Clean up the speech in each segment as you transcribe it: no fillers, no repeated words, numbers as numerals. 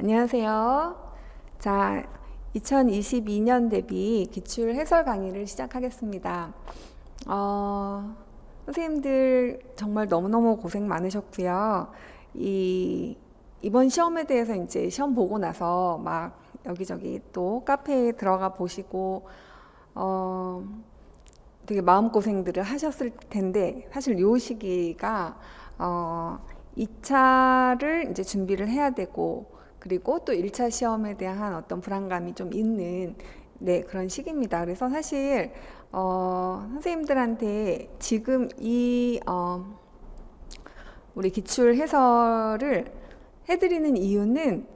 안녕하세요. 자, 2022년 대비 기출 해설 강의를 시작하겠습니다. 선생님들 정말 너무너무 고생 많으셨고요. 이번 시험에 대해서 이제 시험 보고 나서 막 여기저기 또 카페에 들어가 보시고, 되게 마음고생들을 하셨을 텐데, 사실 요 시기가, 2차를 이제 준비를 해야 되고, 그리고 또 1차 시험에 대한 어떤 불안감이 좀 있는 그런 시기입니다. 그래서 사실 선생님들한테 지금 우리 기출 해설을 해드리는 이유는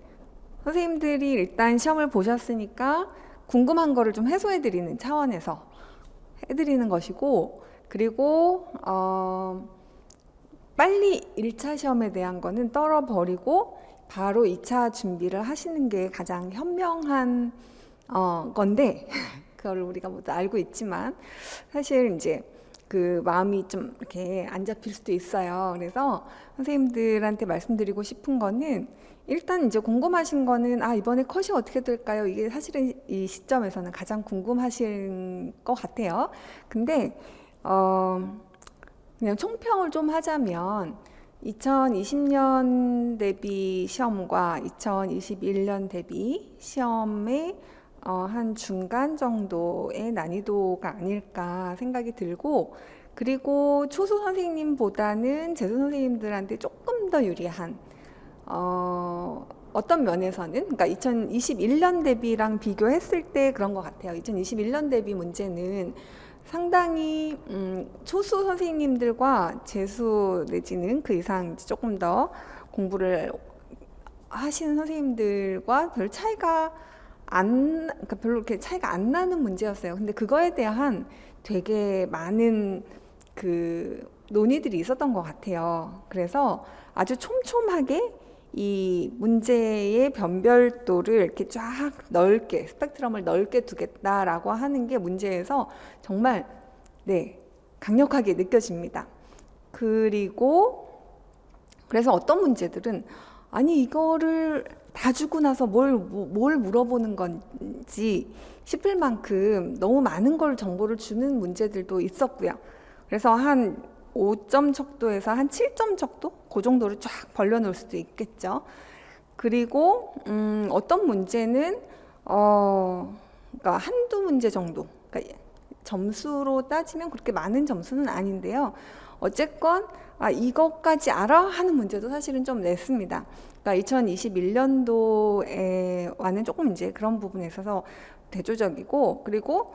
선생님들이 일단 시험을 보셨으니까 궁금한 거를 좀 해소해드리는 차원에서 해드리는 것이고, 그리고 빨리 1차 시험에 대한 거는 떨어버리고 바로 2차 준비를 하시는 게 가장 현명한 건데 그걸 우리가 모두 알고 있지만 사실 이제 그 마음이 좀 이렇게 안 잡힐 수도 있어요. 그래서 선생님들한테 말씀드리고 싶은 거는 일단 이제 궁금하신 거는 이번에 컷이 어떻게 될까요? 이게 사실은 이 시점에서는 가장 궁금하실 것 같아요. 근데 그냥 총평을 좀 하자면 2020년 대비 시험과 2021년 대비 시험의 한 중간 정도의 난이도가 아닐까 생각이 들고, 그리고 초수 선생님보다는 재수 선생님들한테 조금 더 유리한 어떤 면에서는, 그러니까 2021년 대비랑 비교했을 때 그런 것 같아요. 2021년 대비 문제는 상당히 초수 선생님들과 재수 내지는 그 이상 조금 더 공부를 하시는 선생님들과 그러니까 별로 이렇게 차이가 안 나는 문제였어요. 근데 그거에 대한 되게 많은 그 논의들이 있었던 것 같아요. 그래서 아주 촘촘하게 이 문제의 변별도를 이렇게 쫙 넓게, 스펙트럼을 넓게 두겠다라고 하는 게 문제에서 정말 강력하게 느껴집니다. 그리고 그래서 어떤 문제들은 이거를 다 주고 나서 뭘 물어보는 건지 싶을 만큼 너무 많은 걸 정보를 주는 문제들도 있었고요. 그래서 한 5점 척도에서 한 7점 척도? 그 정도를 쫙 벌려놓을 수도 있겠죠. 그리고 어떤 문제는 그러니까 한두 문제 정도, 그러니까 점수로 따지면 그렇게 많은 점수는 아닌데요. 어쨌건 이것까지 알아? 하는 문제도 사실은 좀 냈습니다. 그러니까 2021년도에와는 조금 이제 그런 부분에 있어서 대조적이고, 그리고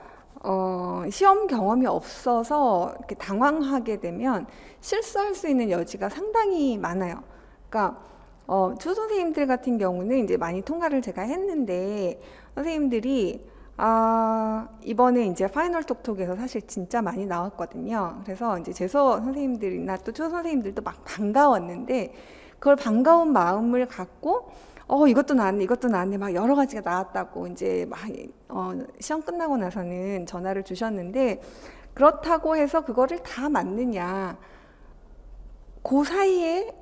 시험 경험이 없어서 이렇게 당황하게 되면 실수할 수 있는 여지가 상당히 많아요. 그러니까 초 선생님들 같은 경우는 이제 많이 통과를 제가 했는데, 선생님들이 이번에 이제 파이널 톡톡에서 사실 진짜 많이 나왔거든요. 그래서 이제 재수 선생님들이나 또 초 선생님들도 막 반가웠는데, 그걸 반가운 마음을 갖고 이것도 나왔네 막 여러 가지가 나왔다고 이제 막 시험 끝나고 나서는 전화를 주셨는데, 그렇다고 해서 그거를 다 맞느냐, 그 사이에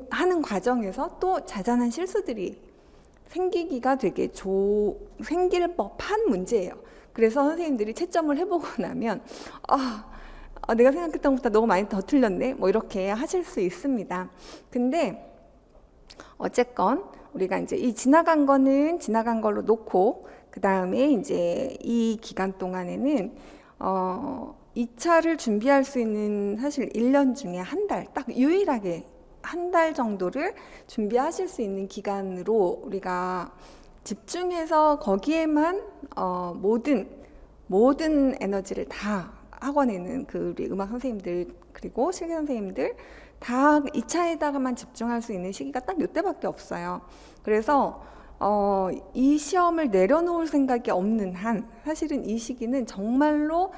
하는 과정에서 또 자잘한 실수들이 생기기가 되게 생길 법한 문제예요. 그래서 선생님들이 채점을 해보고 나면 내가 생각했던 것보다 너무 많이 더 틀렸네, 뭐 이렇게 하실 수 있습니다. 근데 어쨌건 우리가 이제 이 지나간 거는 지나간 걸로 놓고, 그 다음에 이제 이 기간 동안에는 2차를 준비할 수 있는 사실 1년 중에 한 달, 딱 유일하게 한 달 정도를 준비하실 수 있는 기간으로 우리가 집중해서 거기에만 모든 에너지를 다 학원에는 그 우리 음악 선생님들 그리고 실기 선생님들 다 2차에다가만 집중할 수 있는 시기가 딱 이때밖에 없어요. 그래서 이 시험을 내려놓을 생각이 없는 한 사실은 이 시기는 정말로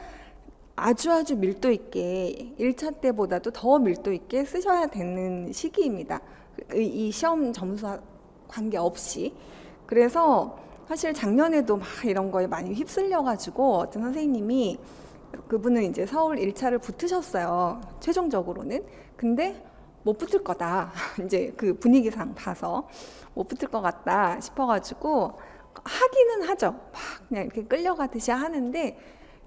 아주 밀도 있게 1차 때보다도 더 밀도 있게 쓰셔야 되는 시기입니다. 이 시험 점수와 관계없이. 그래서 사실 작년에도 막 이런 거에 많이 휩쓸려가지고 어떤 선생님이, 그분은 이제 서울 1차를 붙으셨어요, 최종적으로는. 근데 못 붙을 거다. 이제 그 분위기상 봐서 못 붙을 것 같다 싶어가지고 하기는 하죠. 막 그냥 이렇게 끌려가듯이 하는데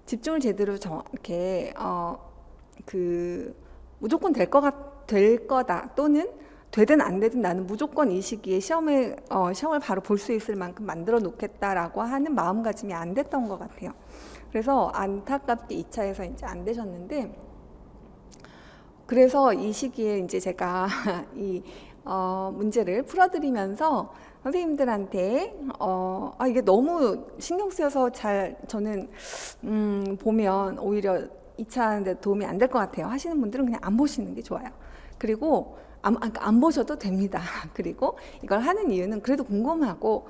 집중을 제대로 이렇게 그 무조건 될 거다 또는 되든 안 되든 나는 무조건 이 시기에 시험을 바로 볼 수 있을 만큼 만들어 놓겠다라고 하는 마음가짐이 안 됐던 것 같아요. 그래서 안타깝게 2차에서 이제 안 되셨는데, 그래서 이 시기에 이제 제가 이 문제를 풀어드리면서 선생님들한테 이게 너무 신경 쓰여서 저는 보면 오히려 2차 하는데 도움이 안 될 것 같아요 하시는 분들은 그냥 안 보시는 게 좋아요. 그리고 안 보셔도 됩니다. 그리고 이걸 하는 이유는 그래도 궁금하고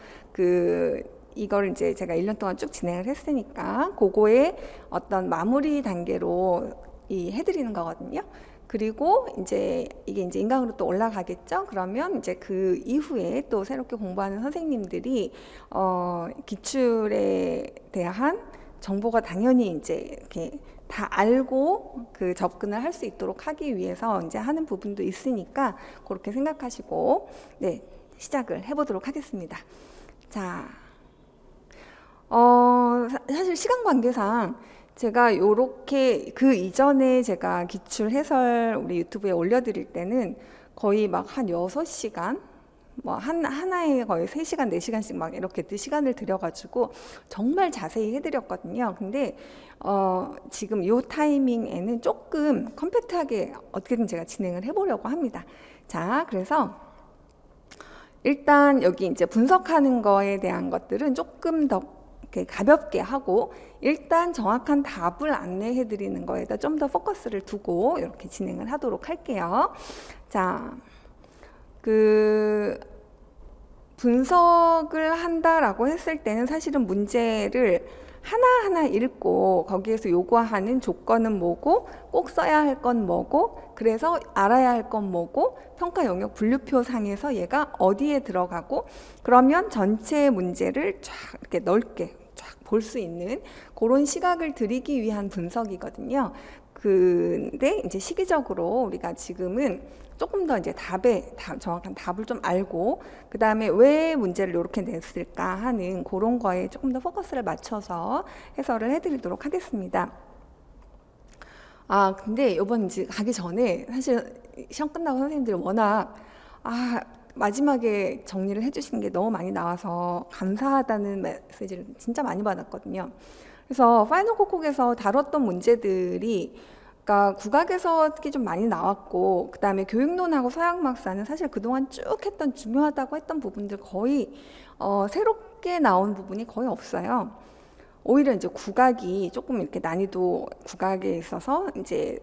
이걸 이제 제가 1년 동안 쭉 진행을 했으니까 그거의 어떤 마무리 단계로 해드리는 거거든요. 그리고 이제 이게 이제 인강으로 또 올라가겠죠. 그러면 이제 그 이후에 또 새롭게 공부하는 선생님들이 기출에 대한 정보가 당연히 이제 이렇게 다 알고 그 접근을 할 수 있도록 하기 위해서 이제 하는 부분도 있으니까 그렇게 생각하시고 네, 시작을 해보도록 하겠습니다. 자, 사실 시간 관계상 제가 요렇게 그 이전에 제가 기출 해설 우리 유튜브에 올려드릴 때는 거의 막 한 6시간 뭐 하나에 거의 3시간, 4시간씩 막 이렇게 시간을 들여가지고 정말 자세히 해드렸거든요. 근데 지금 요 타이밍에는 조금 컴팩트하게 어떻게든 제가 진행을 해보려고 합니다. 자, 그래서 일단 여기 이제 분석하는 거에 대한 것들은 조금 더 이렇게 가볍게 하고 일단 정확한 답을 안내해 드리는 거에다 좀 더 포커스를 두고 이렇게 진행을 하도록 할게요. 자, 분석을 한다라고 했을 때는 사실은 문제를 하나하나 읽고 거기에서 요구하는 조건은 뭐고 꼭 써야 할 건 뭐고 그래서 알아야 할 건 뭐고 평가 영역 분류표 상에서 얘가 어디에 들어가고 그러면 전체 문제를 쫙 이렇게 넓게 쫙 볼 수 있는 그런 시각을 드리기 위한 분석이거든요. 근데 이제 시기적으로 우리가 지금은 조금 더 이제 정확한 답을 좀 알고 그 다음에 왜 문제를 이렇게 냈을까 하는 그런 거에 조금 더 포커스를 맞춰서 해설을 해드리도록 하겠습니다. 근데 이번 이제 가기 전에 사실 시험 끝나고 선생님들이 워낙 마지막에 정리를 해주신 게 너무 많이 나와서 감사하다는 메시지를 진짜 많이 받았거든요. 그래서 파이널 콕콕에서 다뤘던 문제들이 그러니까 국악에서 특히 좀 많이 나왔고 그 다음에 교육론하고 서양막사는 사실 그동안 쭉 했던 중요하다고 했던 부분들 거의 새롭게 나온 부분이 거의 없어요. 오히려 이제 국악이 조금 이렇게 난이도 국악에 있어서 이제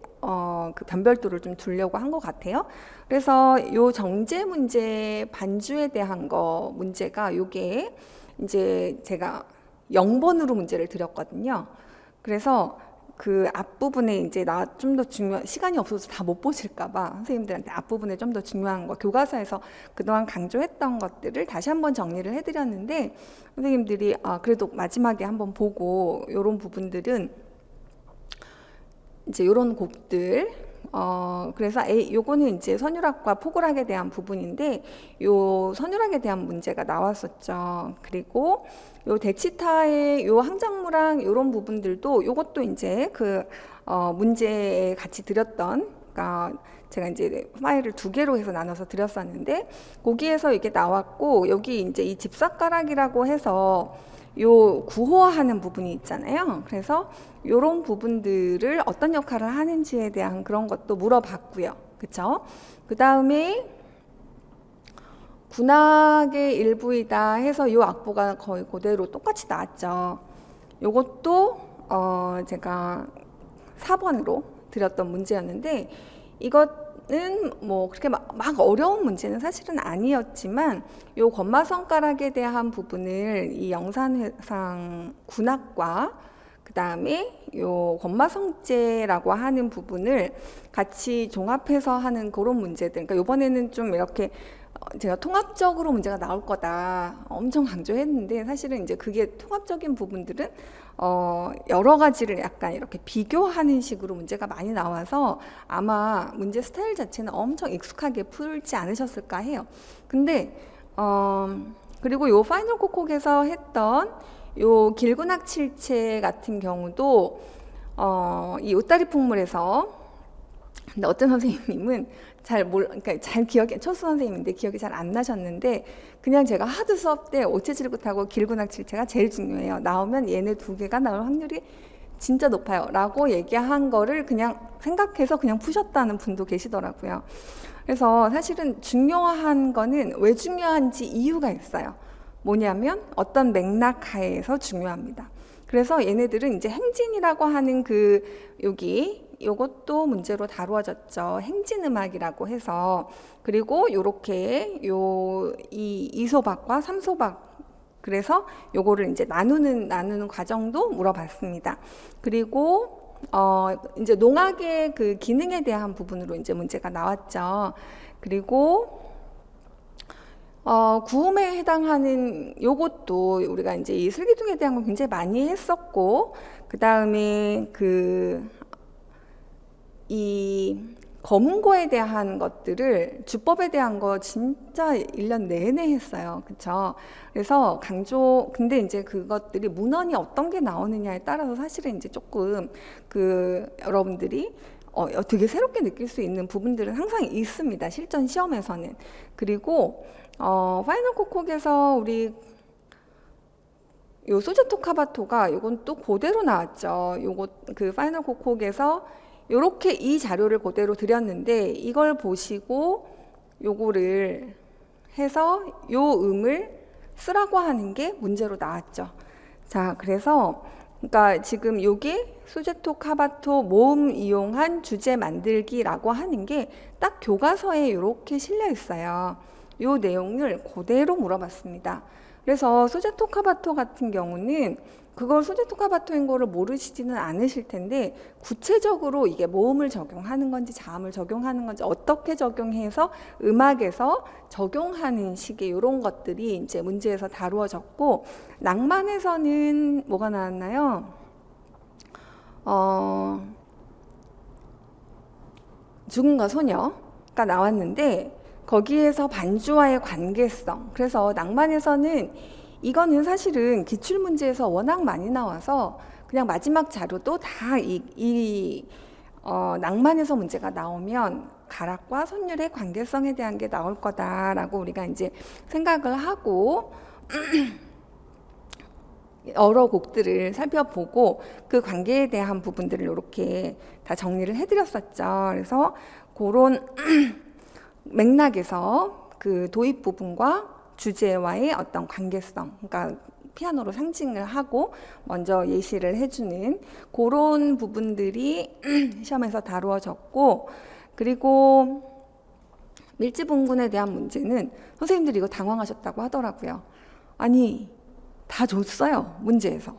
그 변별도를 좀 두려고 한 것 같아요. 그래서 요 정제 문제 반주에 대한 문제가 요게 이제 제가 0번으로 문제를 드렸거든요. 그래서 그 앞부분에 이제 좀 더 시간이 없어서 다 못 보실까봐 선생님들한테 앞부분에 좀 더 중요한 거 교과서에서 그동안 강조했던 것들을 다시 한번 정리를 해드렸는데 선생님들이 그래도 마지막에 한번 보고 요런 부분들은 이제 요런 곡들 그래서 요거는 이제 선율학과 포굴학에 대한 부분인데 요 선율학에 대한 문제가 나왔었죠. 그리고 요 데치타의 요 항작무랑 요런 부분들도 요것도 이제 문제에 같이 드렸던 그러니까 제가 이제 파일을 2개로 해서 나눠서 드렸었는데 거기에서 이게 나왔고 여기 이제 이 집사가락이라고 해서 요 구호하는 부분이 있잖아요. 그래서 요런 부분들을 어떤 역할을 하는지에 대한 그런 것도 물어봤고요. 그쵸? 그 다음에 군악의 일부이다 해서 요 악보가 거의 그대로 똑같이 나왔죠. 요것도 제가 4번으로 드렸던 문제였는데 이것은 뭐 그렇게 막 어려운 문제는 사실은 아니었지만 요 권마손가락에 대한 부분을 이 영산회상 군악과 그 다음에 요 권마성제라고 하는 부분을 같이 종합해서 하는 그런 문제들. 그러니까 이번에는 좀 이렇게 제가 통합적으로 문제가 나올 거다 엄청 강조했는데 사실은 이제 그게 통합적인 부분들은 여러 가지를 약간 이렇게 비교하는 식으로 문제가 많이 나와서 아마 문제 스타일 자체는 엄청 익숙하게 풀지 않으셨을까 해요. 근데 그리고 요 파이널 코콕에서 했던 요 길군학칠체 같은 경우도 이 웃다리 풍물에서 근데 어떤 선생님은 그러니까 잘 기억이, 초수 선생님인데 기억이 잘 안 나셨는데, 그냥 제가 하드 수업 때 오체질구하고 길군학칠체가 제일 중요해요. 나오면 얘네 두 개가 나올 확률이 진짜 높아요. 라고 얘기한 거를 그냥 생각해서 그냥 푸셨다는 분도 계시더라고요. 그래서 사실은 중요한 거는 왜 중요한지 이유가 있어요. 뭐냐면 어떤 맥락 하에서 중요합니다. 그래서 얘네들은 이제 행진이라고 하는 요것도 문제로 다루어졌죠. 행진음악이라고 해서. 그리고 요렇게 이 2소박과 3소박, 그래서 요거를 이제 나누는 과정도 물어봤습니다. 그리고 이제 농악의 그 기능에 대한 부분으로 이제 문제가 나왔죠. 그리고 구음에 해당하는 요것도 우리가 이제 이 슬기둥에 대한 걸 굉장히 많이 했었고, 그 다음에 이 검은고에 대한 것들을, 주법에 대한 거 진짜 1년 내내 했어요. 그쵸? 그래서 근데 이제 그것들이 문헌이 어떤 게 나오느냐에 따라서 사실은 이제 조금 여러분들이 되게 새롭게 느낄 수 있는 부분들은 항상 있습니다. 실전 시험에서는. 그리고 파이널 코콕에서 우리 요 소제토 카바토가 요건 또 그대로 나왔죠. 그 파이널 코콕에서 요렇게 이 자료를 그대로 드렸는데, 이걸 보시고 요거를 해서 요 음을 쓰라고 하는 게 문제로 나왔죠. 자, 그러니까 지금 요게 수제토 카바토 모음 이용한 주제 만들기라고 하는 게 딱 교과서에 이렇게 실려 있어요. 요 내용을 그대로 물어봤습니다. 그래서 수제토 카바토 같은 경우는 그걸 수제토 카바토인 거를 모르시지는 않으실 텐데, 구체적으로 이게 모음을 적용하는 건지 자음을 적용하는 건지 어떻게 적용해서 음악에서 적용하는 식의 이런 것들이 이제 문제에서 다루어졌고, 낭만에서는 뭐가 나왔나요? 죽음과 소녀가 나왔는데, 거기에서 반주와의 관계성. 그래서 낭만에서는 이거는 사실은 기출문제에서 워낙 많이 나와서 그냥 마지막 자료도 다 낭만에서 문제가 나오면 가락과 선율의 관계성에 대한 게 나올 거다라고 우리가 이제 생각을 하고 여러 곡들을 살펴보고 그 관계에 대한 부분들을 이렇게 다 정리를 해드렸었죠. 그래서 그런 맥락에서 그 도입 부분과 주제와의 어떤 관계성, 그러니까 피아노로 상징을 하고 먼저 예시를 해주는 그런 부분들이 시험에서 다루어졌고, 그리고 밀지분군에 대한 문제는 선생님들이 이거 당황하셨다고 하더라고요. 아니, 다 줬어요, 문제에서.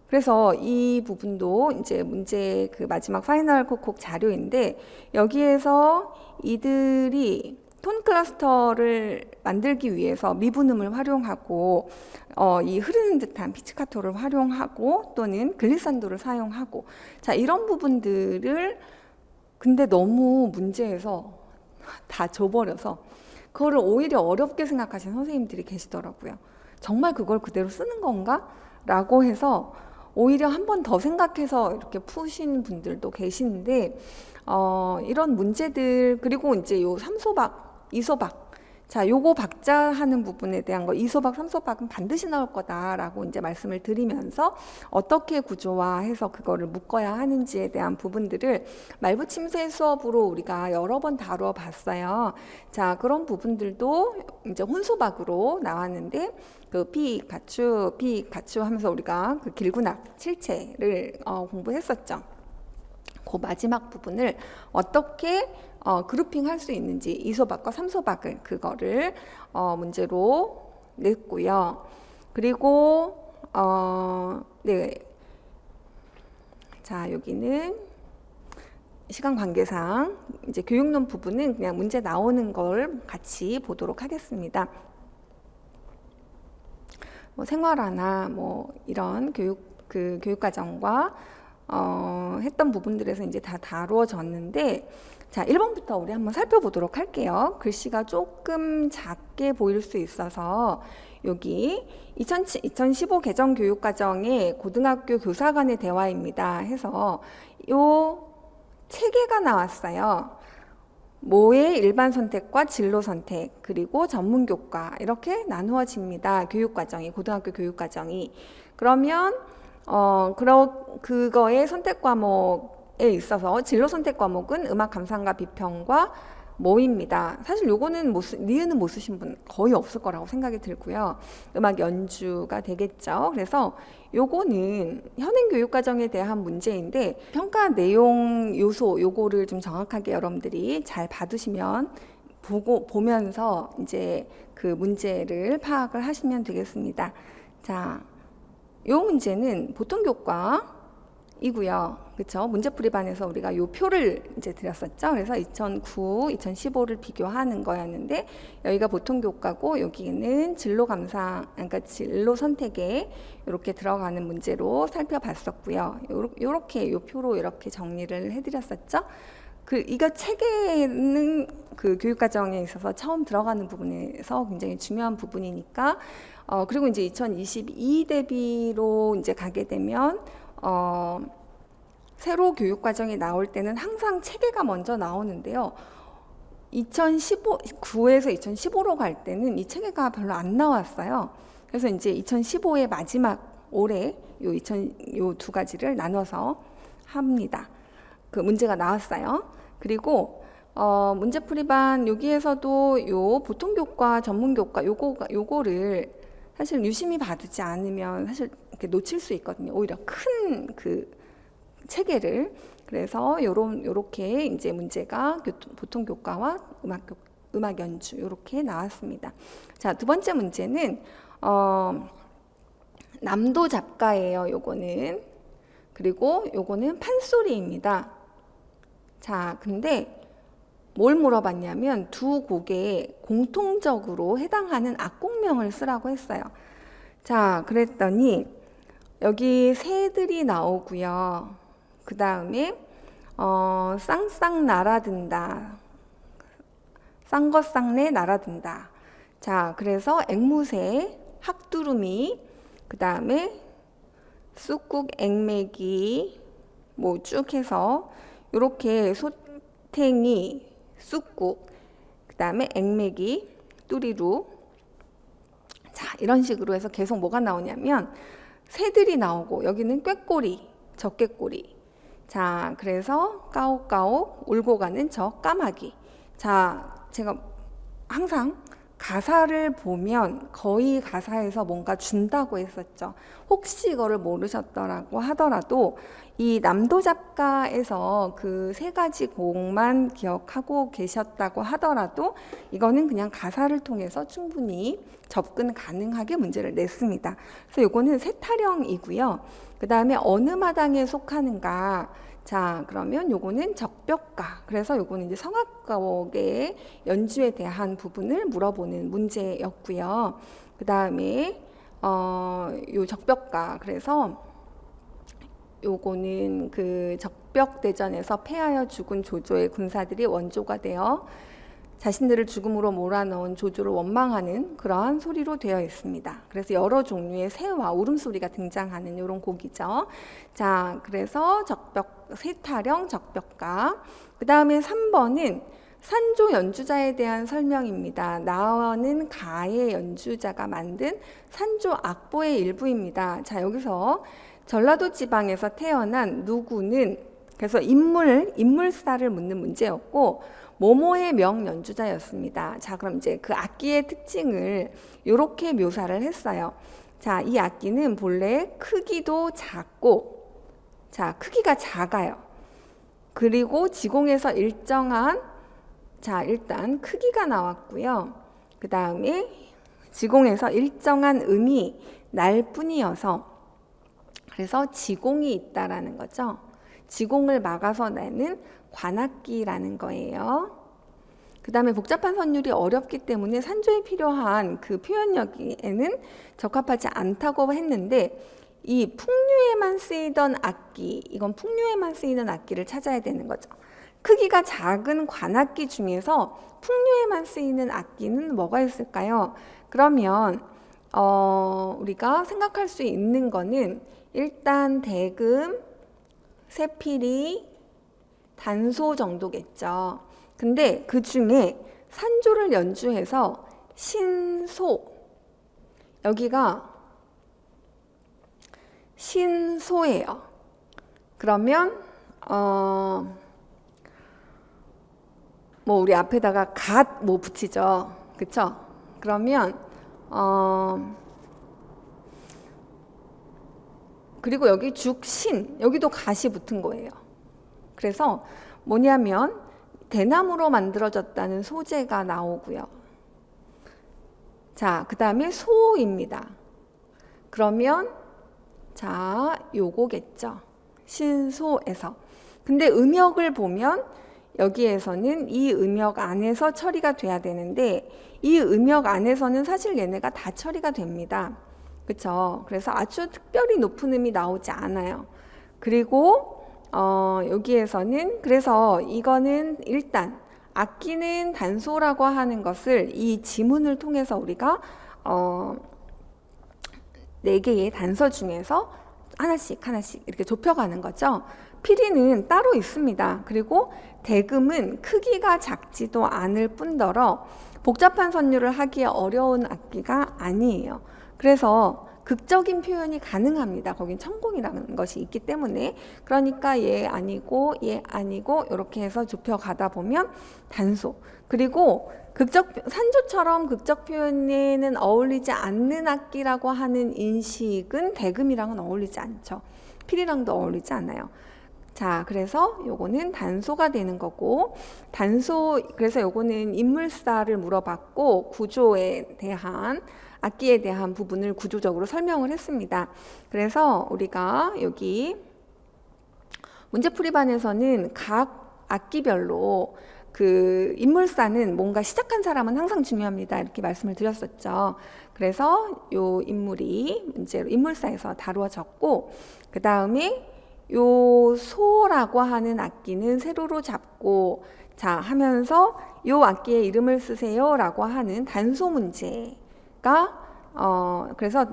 그래서 이 부분도 이제 문제 그 마지막 파이널 코콕 자료인데, 여기에서 이들이 톤 클러스터를 만들기 위해서 미분음을 활용하고 이 흐르는 듯한 피치카토를 활용하고 또는 글리산도를 사용하고, 자, 이런 부분들을 근데 너무 문제에서 다 줘버려서 그거를 오히려 어렵게 생각하시는 선생님들이 계시더라고요. 정말 그걸 그대로 쓰는 건가? 라고 해서 오히려 한 번 더 생각해서 이렇게 푸신 분들도 계시는데, 이런 문제들, 그리고 이제 요 3소박, 2소박, 자, 요거 박자 하는 부분에 대한 거 2소박, 3소박은 반드시 나올 거다라고 이제 말씀을 드리면서 어떻게 구조화해서 그거를 묶어야 하는지에 대한 부분들을 말붙임새 수업으로 우리가 여러 번 다루어 봤어요. 자, 그런 부분들도 이제 혼소박으로 나왔는데, 그 피익, 바추 하면서 우리가 그 길군학, 칠체를 공부했었죠. 그 마지막 부분을 어떻게 그룹핑 할 수 있는지 2소박과 3소박을 그거를 문제로 냈고요. 그리고 네. 자, 여기는 시간 관계상 이제 교육론 부분은 그냥 문제 나오는 걸 같이 보도록 하겠습니다. 뭐 생활화나 뭐 이런 교육과정과 했던 부분들에서 이제 다 다루어졌는데, 자, 1번부터 우리 한번 살펴보도록 할게요. 글씨가 조금 작게 보일 수 있어서 여기 2015 개정 교육과정의 고등학교 교사 간의 대화입니다 해서 요 체계가 나왔어요. 모의 일반 선택과 진로 선택, 그리고 전문 교과 이렇게 나누어집니다. 교육과정이, 고등학교 교육과정이. 그러면 그거의 선택 과목에 있어서 진로 선택 과목은 음악 감상과 비평과 모입니다. 사실 요거는 니은은 못 쓰신 분 거의 없을 거라고 생각이 들고요. 음악 연주가 되겠죠. 그래서 요거는 현행 교육과정에 대한 문제인데, 평가 내용 요소 요거를 좀 정확하게 여러분들이 잘 받으시면 보면서 이제 그 문제를 파악을 하시면 되겠습니다. 자, 요 문제는 보통 교과이고요. 그렇죠? 문제풀이반에서 우리가 요 표를 이제 드렸었죠. 그래서 2009, 2015를 비교하는 거였는데, 여기가 보통 교과고 여기는 진로 감상, 그러니까 진로 선택에 이렇게 들어가는 문제로 살펴봤었고요. 요렇게 요 표로 이렇게 정리를 해드렸었죠. 이거 체계는 그 교육과정에 있어서 처음 들어가는 부분에서 굉장히 중요한 부분이니까, 그리고 이제 2022 대비로 이제 가게 되면, 새로 교육과정이 나올 때는 항상 체계가 먼저 나오는데요. 2019에서 2015로 갈 때는 이 체계가 별로 안 나왔어요. 그래서 이제 2015의 마지막 올해 요 두 가지를 나눠서 합니다. 그 문제가 나왔어요. 그리고 문제풀이반 여기에서도 요 보통교과, 전문교과 요거를 사실 유심히 봐두지 않으면 사실 이렇게 놓칠 수 있거든요. 오히려 큰 그 체계를. 그래서 요렇게 이제 문제가 보통교과와 음악 연주 요렇게 나왔습니다. 자, 두 번째 문제는 남도 잡가예요. 요거는. 그리고 요거는 판소리입니다. 자, 근데 뭘 물어봤냐면 두 곡에 공통적으로 해당하는 악곡명을 쓰라고 했어요. 자, 그랬더니 여기 새들이 나오고요. 그 다음에 쌍쌍 날아든다, 쌍거쌍내 날아든다. 자, 그래서 앵무새, 학두루미, 그 다음에 쑥국, 앵매기 뭐 쭉 해서 이렇게 소탱이, 쑥국, 그 다음에 앵매기, 뚜리루. 자, 이런 식으로 해서 계속 뭐가 나오냐면 새들이 나오고 여기는 꾀꼬리, 적개꼬리. 자, 그래서 까옥까옥 울고 가는 저 까마귀. 자, 제가 항상 가사를 보면 거의 가사에서 뭔가 준다고 했었죠. 혹시 이거를 모르셨더라고 하더라도 이 남도 작가에서 그 세 가지 곡만 기억하고 계셨다고 하더라도 이거는 그냥 가사를 통해서 충분히 접근 가능하게 문제를 냈습니다. 그래서 이거는 세타령이고요. 그 다음에 어느 마당에 속하는가. 자, 그러면 요거는 적벽가. 그래서 요거는 이제 성악가곡의 연주에 대한 부분을 물어보는 문제였고요. 그 다음에 요 적벽가. 그래서 요거는 그 적벽대전에서 패하여 죽은 조조의 군사들이 원조가 되어 자신들을 죽음으로 몰아넣은 조조를 원망하는 그러한 소리로 되어 있습니다. 그래서 여러 종류의 새와 울음소리가 등장하는 이런 곡이죠. 자, 그래서 세타령 적벽가. 그 다음에 3번은 산조 연주자에 대한 설명입니다. 나와는 가의 연주자가 만든 산조 악보의 일부입니다. 자, 여기서 전라도 지방에서 태어난 누구는, 그래서 인물사를 묻는 문제였고, 모모의 명연주자였습니다. 자, 그럼 이제 그 악기의 특징을 이렇게 묘사를 했어요. 자, 이 악기는 본래 크기도 작고, 자, 크기가 작아요. 그리고 지공에서 일정한, 자, 일단 크기가 나왔고요. 그 다음에 지공에서 일정한 음이 날 뿐이어서, 그래서 지공이 있다라는 거죠. 지공을 막아서 내는 관악기라는 거예요. 그 다음에 복잡한 선율이 어렵기 때문에 산조에 필요한 그 표현력에는 적합하지 않다고 했는데, 이 풍류에만 쓰이던 악기, 이건 풍류에만 쓰이는 악기를 찾아야 되는 거죠. 크기가 작은 관악기 중에서 풍류에만 쓰이는 악기는 뭐가 있을까요? 그러면 우리가 생각할 수 있는 거는 일단 대금, 세피리, 단소 정도겠죠. 근데 그 중에 산조를 연주해서 신소, 여기가 신소예요. 그러면 뭐 우리 앞에다가 갓 뭐 붙이죠, 그쵸? 그러면 그리고 여기 죽신, 여기도 갓이 붙은 거예요. 그래서 뭐냐면 대나무로 만들어졌다는 소재가 나오고요. 자, 그 다음에 소입니다. 그러면 자, 요거겠죠. 신소에서. 근데 음역을 보면 여기에서는 이 음역 안에서 처리가 돼야 되는데, 이 음역 안에서는 사실 얘네가 다 처리가 됩니다. 그쵸? 그래서 아주 특별히 높은 음이 나오지 않아요. 그리고 여기에서는, 그래서 이거는 일단 악기는 단소라고 하는 것을 이 지문을 통해서 우리가 4개의 단서 중에서 하나씩 이렇게 좁혀가는 거죠. 피리는 따로 있습니다. 그리고 대금은 크기가 작지도 않을 뿐더러 복잡한 선율을 하기에 어려운 악기가 아니에요. 그래서 극적인 표현이 가능합니다. 거긴 천공이라는 것이 있기 때문에. 그러니까 얘 아니고 이렇게 해서 좁혀가다 보면 단소. 그리고 산조처럼 극적 표현에는 어울리지 않는 악기라고 하는 인식은 대금이랑은 어울리지 않죠. 피리랑도 어울리지 않아요. 자, 그래서 요거는 단소가 되는 거고, 그래서 요거는 인물사를 물어봤고, 구조에 대한, 악기에 대한 부분을 구조적으로 설명을 했습니다. 그래서 우리가 여기 문제풀이반에서는 각 악기별로 그 인물사는 뭔가 시작한 사람은 항상 중요합니다, 이렇게 말씀을 드렸었죠. 그래서 요 인물이 문제로 인물사에서 다루어졌고, 그 다음에 요 소라고 하는 악기는 세로로 잡고 자 하면서 요 악기의 이름을 쓰세요 라고 하는 단소 문제가 그래서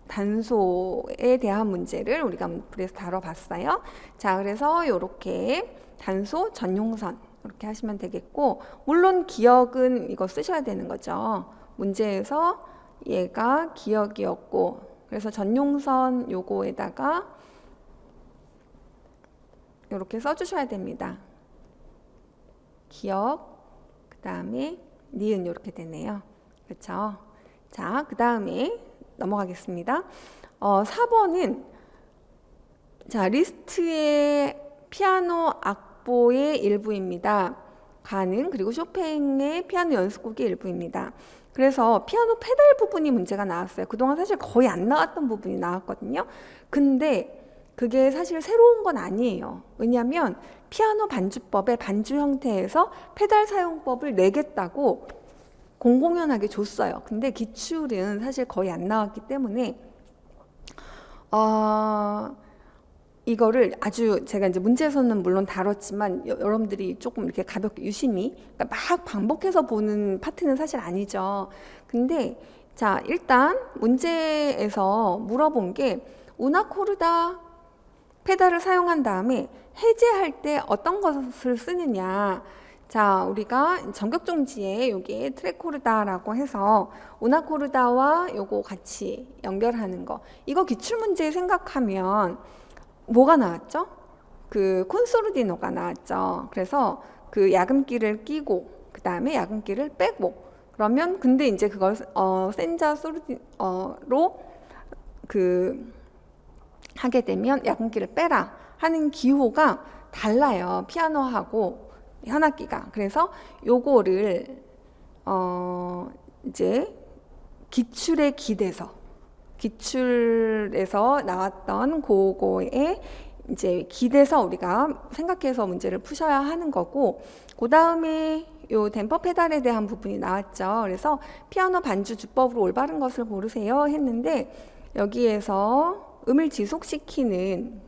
단소에 대한 문제를 우리가 문풀이에서 다뤄봤어요. 자, 그래서 요렇게 단소 전용선 이렇게 하시면 되겠고, 물론 기역은 이거 쓰셔야 되는 거죠. 문제에서 얘가 기역이었고, 그래서 전용선 요거에다가 이렇게 써주셔야 됩니다. 기역, 그 다음에 니은 이렇게 되네요. 그렇죠? 자, 그 다음에 넘어가겠습니다. 4번은 자, 리스트의 피아노 악보의 일부입니다. 가능, 그리고 쇼팽의 피아노 연습곡의 일부입니다. 그래서 피아노 페달 부분이 문제가 나왔어요. 그동안 사실 거의 안 나왔던 부분이 나왔거든요. 근데 그게 사실 새로운 건 아니에요. 왜냐하면 피아노 반주법의 반주 형태에서 페달 사용법을 내겠다고 공공연하게 줬어요. 근데 기출은 사실 거의 안 나왔기 때문에 이거를 아주 제가 이제 문제에서는 물론 다뤘지만 여러분들이 조금 이렇게 가볍게 유심히, 그러니까 막 반복해서 보는 파트는 사실 아니죠. 근데 자, 일단 문제에서 물어본 게 우나코르다 페달을 사용한 다음에 해제할 때 어떤 것을 쓰느냐. 자, 우리가 전격정지에 여기에 트레코르다라고 해서 우나코르다와 요거 같이 연결하는 거. 이거 기출문제 생각하면 뭐가 나왔죠? 그 콘소르디노가 나왔죠. 그래서 그 야금기를 끼고 그 다음에 야금기를 빼고, 그러면 근데 이제 그걸 센자 소르디로 하게 되면 야금기를 빼라 하는 기호가 달라요. 피아노하고 현악기가. 그래서 요거를 이제 기출에서 나왔던 그거에 이제 기대서 우리가 생각해서 문제를 푸셔야 하는 거고, 그 다음에 요 댐퍼 페달에 대한 부분이 나왔죠. 그래서 피아노 반주 주법으로 올바른 것을 고르세요 했는데, 여기에서 음을 지속시키는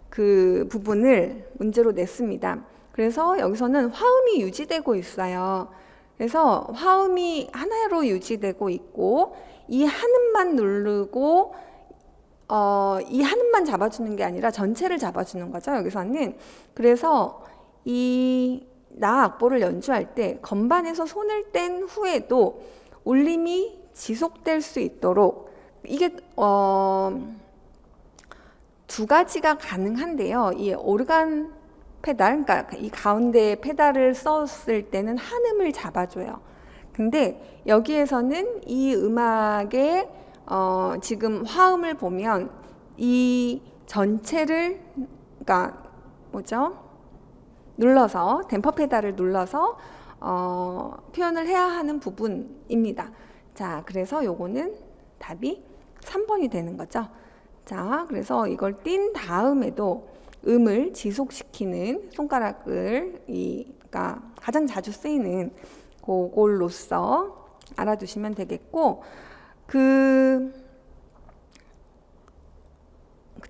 그 부분을 문제로 냈습니다. 그래서 여기서는 화음이 유지되고 있어요. 그래서 화음이 하나로 유지되고 있고, 이 한음만 누르고 이 한음만 잡아주는 게 아니라 전체를 잡아주는 거죠, 여기서는. 그래서 이 나 악보를 연주할 때 건반에서 손을 뗀 후에도 울림이 지속될 수 있도록, 이게 두 가지가 가능한데요. 이 오르간 페달, 그러니까 이 가운데 페달을 썼을 때는 한음을 잡아줘요. 근데 여기에서는 이 음악의 지금 화음을 보면 이 전체를, 그러니까 뭐죠? 눌러서, 댐퍼 페달을 눌러서 표현을 해야 하는 부분입니다. 자, 그래서 요거는 답이 3번이 되는 거죠. 자, 그래서 이걸 띈 다음에도 음을 지속시키는 손가락을, 그러니까 가장 자주 쓰이는 그걸로써 알아두시면 되겠고, 그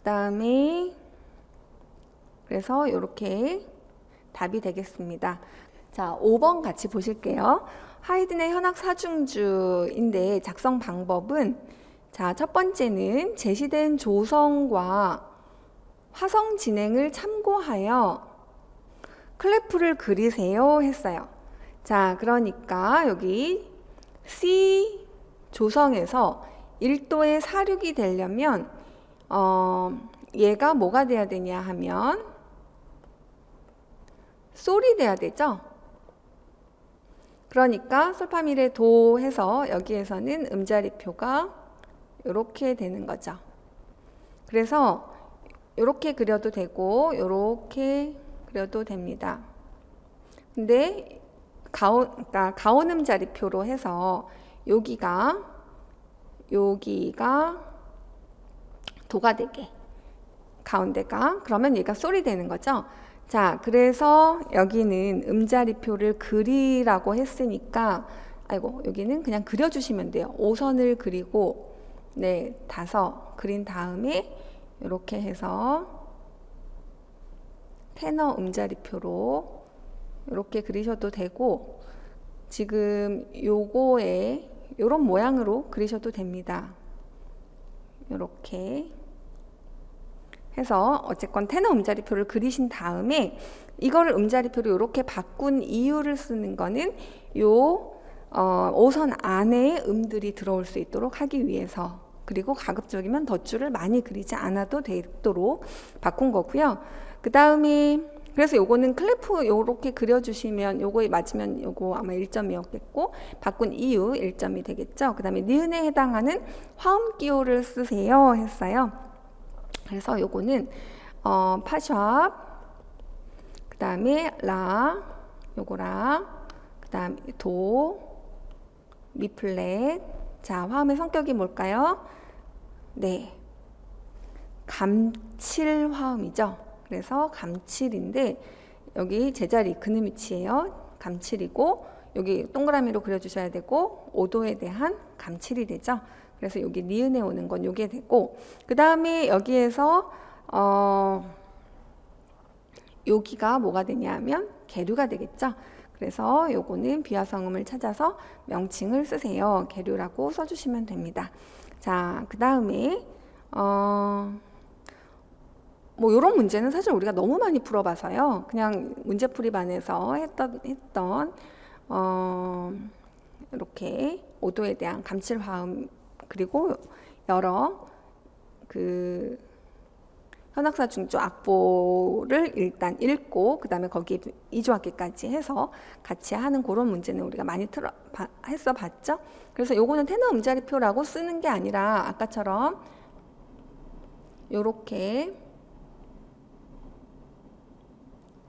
다음에 그래서 이렇게 답이 되겠습니다. 자, 5번 같이 보실게요. 하이든의 현악 사중주인데 작성 방법은, 자, 첫 번째는 제시된 조성과 화성 진행을 참고하여 클래프를 그리세요 했어요. 자, 그러니까 여기 C 조성에서 1도의 사륙이 되려면 얘가 뭐가 돼야 되냐 하면 솔이 돼야 되죠. 그러니까 솔파미레 도 해서 여기에서는 음자리표가 이렇게 되는 거죠. 그래서 이렇게 그려도 되고 이렇게 그려도 됩니다. 근데 그러니까 가온음 자리표로 해서 여기가 도가 되게, 가운데가, 그러면 얘가 솔이 되는 거죠. 자, 그래서 여기는 음자리표를 그리라고 했으니까, 여기는 그냥 그려주시면 돼요. 5선을 그리고, 네, 5 그린 다음에 이렇게 해서 테너 음자리표로 이렇게 그리셔도 되고, 지금 요거에 요런 모양으로 그리셔도 됩니다. 이렇게 해서 어쨌건 테너 음자리표를 그리신 다음에 이거를 음자리표로 이렇게 바꾼 이유를 쓰는 거는 요 5선 안에 음들이 들어올 수 있도록 하기 위해서, 그리고 가급적이면 덧줄을 많이 그리지 않아도 되도록 바꾼 거고요. 그 다음에 그래서 요거는 클래프 요렇게 그려주시면 요거에 맞으면 요거 아마 1점이었겠고, 바꾼 이유 1점이 되겠죠. 그 다음에 니은에 해당하는 화음 기호를 쓰세요 했어요. 그래서 요거는 파샵, 그 다음에 라, 요거랑, 그 다음에 도, 미 플랫. 자, 화음의 성격이 뭘까요? 네, 감칠 화음이죠. 그래서 감칠인데 여기 제자리 그늘 위치예요. 감칠이고, 여기 동그라미로 그려주셔야 되고 5도에 대한 감칠이 되죠. 그래서 여기 니은에 오는 건 요게 되고, 그 다음에 여기에서 여기가 뭐가 되냐 하면 계류가 되겠죠. 그래서 요거는 비화성음을 찾아서 명칭을 쓰세요. 계류라고 써주시면 됩니다. 자, 그 다음에 뭐 이런 문제는 사실 우리가 너무 많이 풀어봐서요. 그냥 문제풀이반에서 했던 이렇게 5도에 대한 감칠화음, 그리고 여러 그 현악사 중조 악보를 일단 읽고 그 다음에 거기에 2조악기까지 해서 같이 하는 그런 문제는 우리가 많이 했어 봤죠. 그래서 요거는 테너 음자리표라고 쓰는 게 아니라 아까처럼 요렇게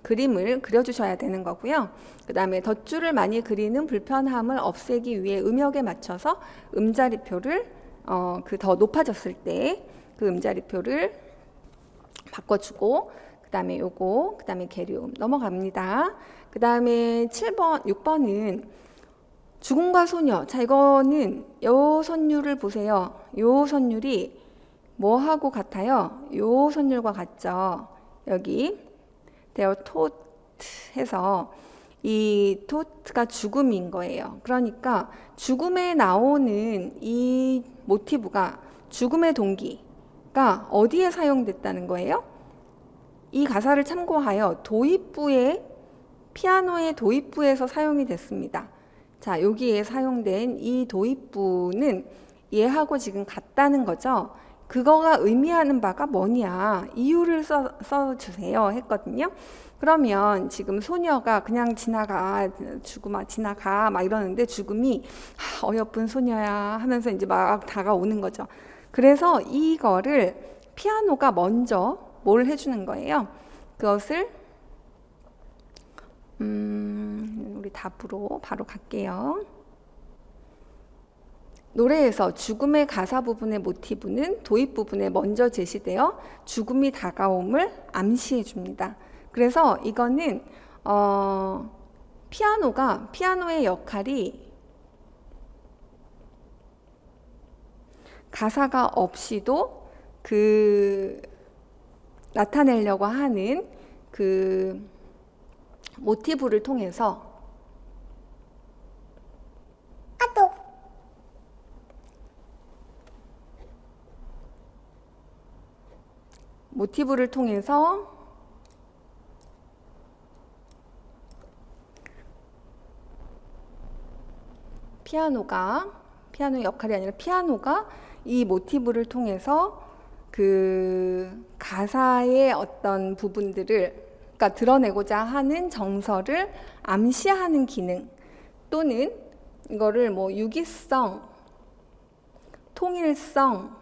그림을 그려주셔야 되는 거고요. 그 다음에 덧줄을 많이 그리는 불편함을 없애기 위해 음역에 맞춰서 음자리표를 그 더 높아졌을 때 그 음자리표를 바꿔주고, 그 다음에 요거, 그 다음에 계류 넘어갑니다. 그 다음에 7번, 6번은 죽음과 소녀. 자, 이거는 요 선율을 보세요. 요 선율이 뭐하고 같아요? 요 선율과 같죠. 여기 their tot 해서 이 tot가 죽음인 거예요. 그러니까 죽음에 나오는 이 모티브가 죽음의 동기가 어디에 사용됐다는 거예요? 이 가사를 참고하여 도입부에 피아노의 도입부에서 사용이 됐습니다. 자, 여기에 사용된 이 도입부는 얘하고 지금 같다는 거죠. 그거가 의미하는 바가 뭐냐, 이유를 써주세요 했거든요. 그러면 지금 소녀가 그냥 지나가, 죽음아 지나가 막 이러는데 죽음이 어여쁜 소녀야 하면서 이제 막 다가오는 거죠. 그래서 이거를 피아노가 먼저 뭘 해주는 거예요? 그것을 우리 답으로 바로 갈게요. 노래에서 죽음의 가사 부분의 모티브는 도입 부분에 먼저 제시되어 죽음이 다가옴을 암시해 줍니다. 그래서 이거는 피아노의 역할이 가사가 없이도 그 나타내려고 하는 그 모티브를 통해서 피아노의 역할이 아니라 피아노가 이 모티브를 통해서 그 가사의 어떤 부분들을 그러니까 드러내고자 하는 정서를 암시하는 기능, 또는 이거를 뭐 유기성, 통일성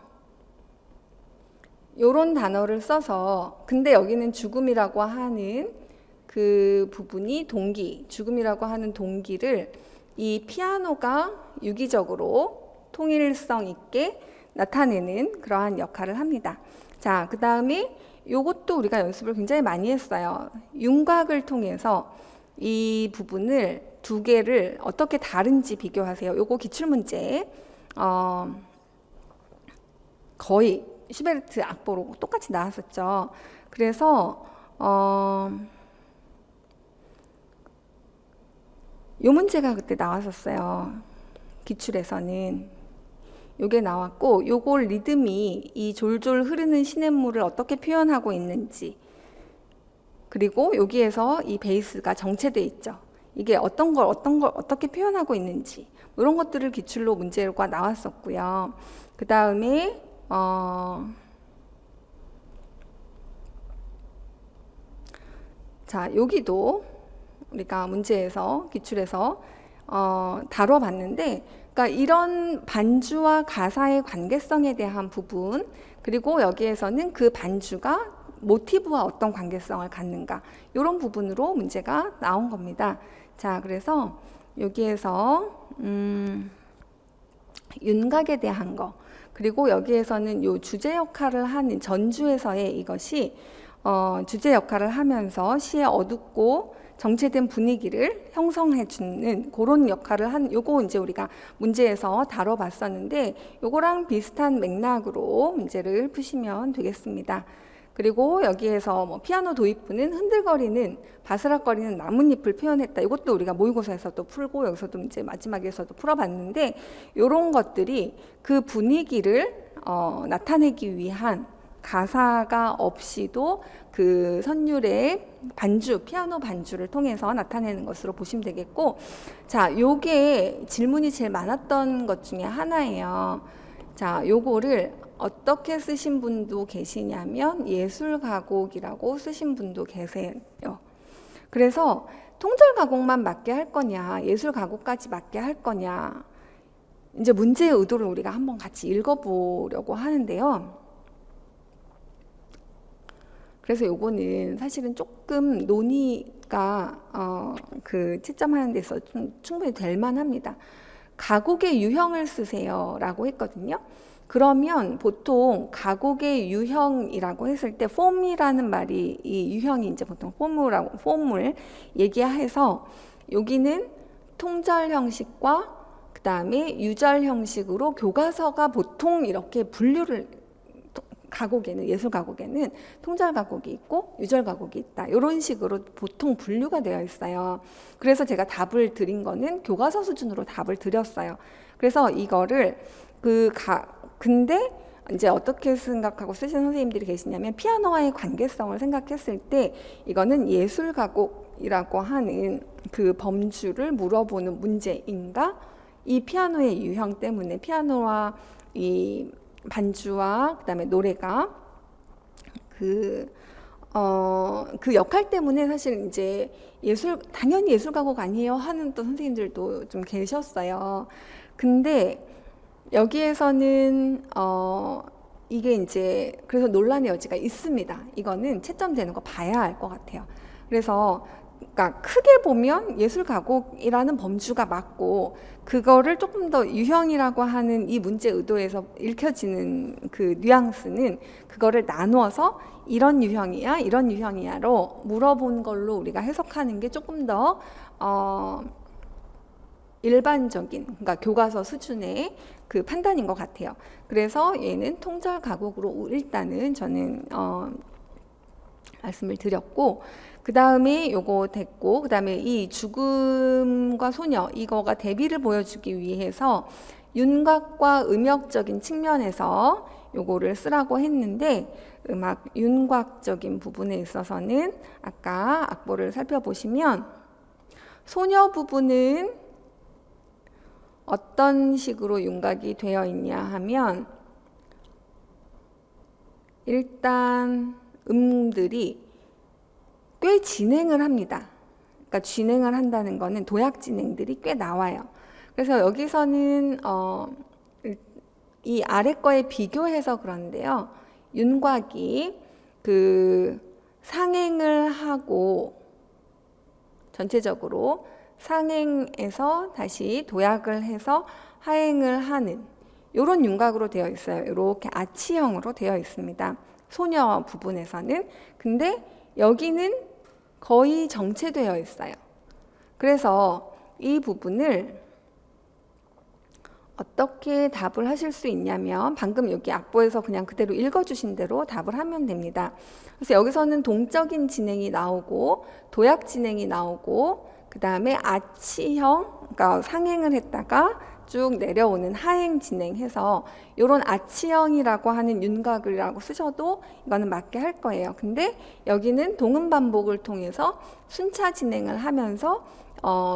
요런 단어를 써서, 근데 여기는 죽음이라고 하는 그 부분이 죽음이라고 하는 동기를 이 피아노가 유기적으로 통일성 있게 나타내는 그러한 역할을 합니다. 자, 그 다음에 요것도 우리가 연습을 굉장히 많이 했어요. 윤곽을 통해서 이 부분을 두 개를 어떻게 다른지 비교하세요. 요거 기출문제 거의 슈베르트 악보로 똑같이 나왔었죠. 그래서 요 문제가 그때 나왔었어요. 기출에서는 요게 나왔고, 요걸 리듬이 이 졸졸 흐르는 시냇물을 어떻게 표현하고 있는지, 그리고 여기에서 이 베이스가 정체돼 있죠. 이게 어떤 걸 어떻게 표현하고 있는지, 이런 것들을 기출로 문제가 나왔었고요. 그 다음에 자, 여기도 우리가 문제에서 기출에서 다뤄봤는데, 그러니까 이런 반주와 가사의 관계성에 대한 부분, 그리고 여기에서는 그 반주가 모티브와 어떤 관계성을 갖는가, 이런 부분으로 문제가 나온 겁니다. 자, 그래서 여기에서 윤곽에 대한 거, 그리고 여기에서는 요 주제 역할을 하는 전주에서의 이것이 주제 역할을 하면서 시의 어둡고 정체된 분위기를 형성해 주는 그런 역할을 한, 요거 이제 우리가 문제에서 다뤄봤었는데, 요거랑 비슷한 맥락으로 문제를 푸시면 되겠습니다. 그리고 여기에서 뭐 피아노 도입부는 흔들거리는 바스락거리는 나뭇잎을 표현했다. 이것도 우리가 모의고사에서도 풀고 여기서도 이제 마지막에서도 풀어봤는데, 요런 것들이 그 분위기를 나타내기 위한 가사가 없이도 그 선율의 반주, 피아노 반주를 통해서 나타내는 것으로 보시면 되겠고, 자, 요게 질문이 제일 많았던 것 중에 하나예요. 자, 요거를 어떻게 쓰신 분도 계시냐면 예술가곡이라고 쓰신 분도 계세요. 그래서 통절가곡만 맞게 할 거냐, 예술가곡까지 맞게 할 거냐, 이제 문제의 의도를 우리가 한번 같이 읽어보려고 하는데요. 그래서 요거는 사실은 조금 논의가 그 채점하는 데서 좀 충분히 될 만합니다. 가곡의 유형을 쓰세요라고 했거든요. 그러면 보통 가곡의 유형이라고 했을 때 폼이라는 말이 이 유형이 이제 보통 폼을 얘기해서 여기는 통절 형식과 그 다음에 유절 형식으로 교과서가 보통 이렇게 분류를 가곡에는 예술 가곡에는 통절 가곡이 있고 유절 가곡이 있다. 이런 식으로 보통 분류가 되어 있어요. 그래서 제가 답을 드린 거는 교과서 수준으로 답을 드렸어요. 그래서 이거를 근데 이제 어떻게 생각하고 쓰시는 선생님들이 계시냐면 피아노와의 관계성을 생각했을 때 이거는 예술 가곡이라고 하는 그 범주를 물어보는 문제인가? 이 피아노의 유형 때문에 피아노와 이 반주와 그다음에 노래가 그 역할 때문에 사실 이제 당연히 예술 가곡 아니에요 하는 또 선생님들도 좀 계셨어요. 근데 여기에서는 이게 이제 그래서 논란의 여지가 있습니다. 이거는 채점되는 거 봐야 할 것 같아요. 그래서 그러니까 크게 보면 예술 가곡이라는 범주가 맞고 그거를 조금 더 유형이라고 하는 이 문제 의도에서 읽혀지는 그 뉘앙스는 그거를 나누어서 이런 유형이야 이런 유형이야로 물어본 걸로 우리가 해석하는 게 조금 더 일반적인 그러니까 교과서 수준의 그 판단인 것 같아요. 그래서 얘는 통절 가곡으로 일단은 저는 말씀을 드렸고 그 다음에 요거 됐고 그 다음에 이 죽음과 소녀 이거가 대비를 보여주기 위해서 윤곽과 음역적인 측면에서 요거를 쓰라고 했는데 음악 윤곽적인 부분에 있어서는 아까 악보를 살펴보시면 소녀 부분은 어떤 식으로 윤곽이 되어 있냐 하면 일단 음들이 꽤 진행을 합니다. 그러니까 진행을 한다는 거는 도약 진행들이 꽤 나와요. 그래서 여기서는 이 아래 거에 비교해서 그런데요. 윤곽이 그 상행을 하고 전체적으로 상행에서 다시 도약을 해서 하행을 하는 이런 윤곽으로 되어 있어요. 이렇게 아치형으로 되어 있습니다. 소녀 부분에서는. 근데 여기는 거의 정체되어 있어요. 그래서 이 부분을 어떻게 답을 하실 수 있냐면 방금 여기 악보에서 그냥 그대로 읽어주신 대로 답을 하면 됩니다. 그래서 여기서는 동적인 진행이 나오고 도약 진행이 나오고 그 다음에 아치형, 그러니까 상행을 했다가 쭉 내려오는 하행 진행해서 이런 아치형이라고 하는 윤곽이라고 쓰셔도 이거는 맞게 할 거예요. 근데 여기는 동음 반복을 통해서 순차 진행을 하면서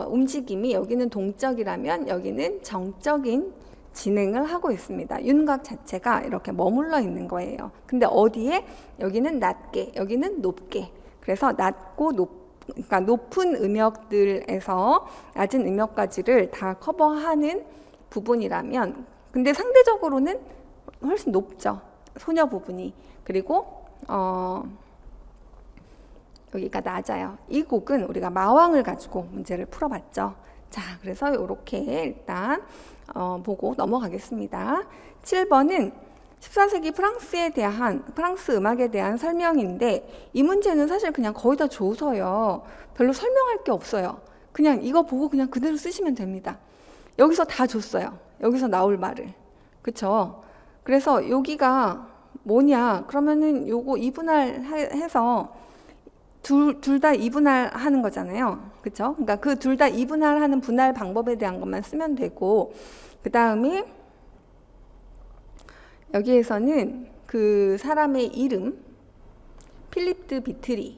움직임이 여기는 동적이라면 여기는 정적인 진행을 하고 있습니다. 윤곽 자체가 이렇게 머물러 있는 거예요. 근데 어디에? 여기는 낮게, 여기는 높게. 그래서 낮고 그러니까 높은 음역들에서 낮은 음역까지를 다 커버하는 부분이라면 근데 상대적으로는 훨씬 높죠. 소녀 부분이. 그리고 여기가 낮아요. 이 곡은 우리가 마왕을 가지고 문제를 풀어봤죠. 자, 그래서 이렇게 일단 보고 넘어가겠습니다. 7번은 14세기 프랑스 음악에 대한 설명인데 이 문제는 사실 그냥 거의 다 줘서요. 별로 설명할 게 없어요. 그냥 이거 보고 그냥 그대로 쓰시면 됩니다. 여기서 다 줬어요. 여기서 나올 말을. 그쵸? 그래서 여기가 뭐냐? 그러면은 요거 이분할해서 둘 다 이분할 하는 거잖아요. 그쵸? 그러니까 그 둘 다 이분할 하는 분할 방법에 대한 것만 쓰면 되고 그 다음에 여기에서는 그 사람의 이름 필립 드 비트리가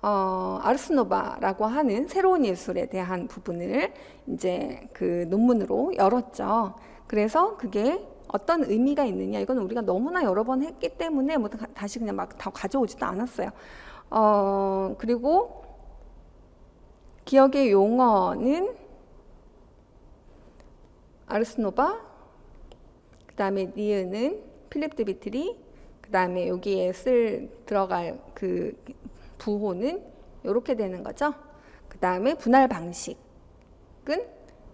아르스노바라고 하는 새로운 예술에 대한 부분을 이제 그 논문으로 열었죠. 그래서 그게 어떤 의미가 있느냐 이건 우리가 너무나 여러 번 했기 때문에 뭐 다시 그냥 막 다 가져오지도 않았어요. 그리고 기억의 용어는 아르스노바 그 다음에 니은은 필립 드 비트리 그 다음에 여기에 들어갈 그 부호는 이렇게 되는 거죠. 그 다음에 분할 방식 방식은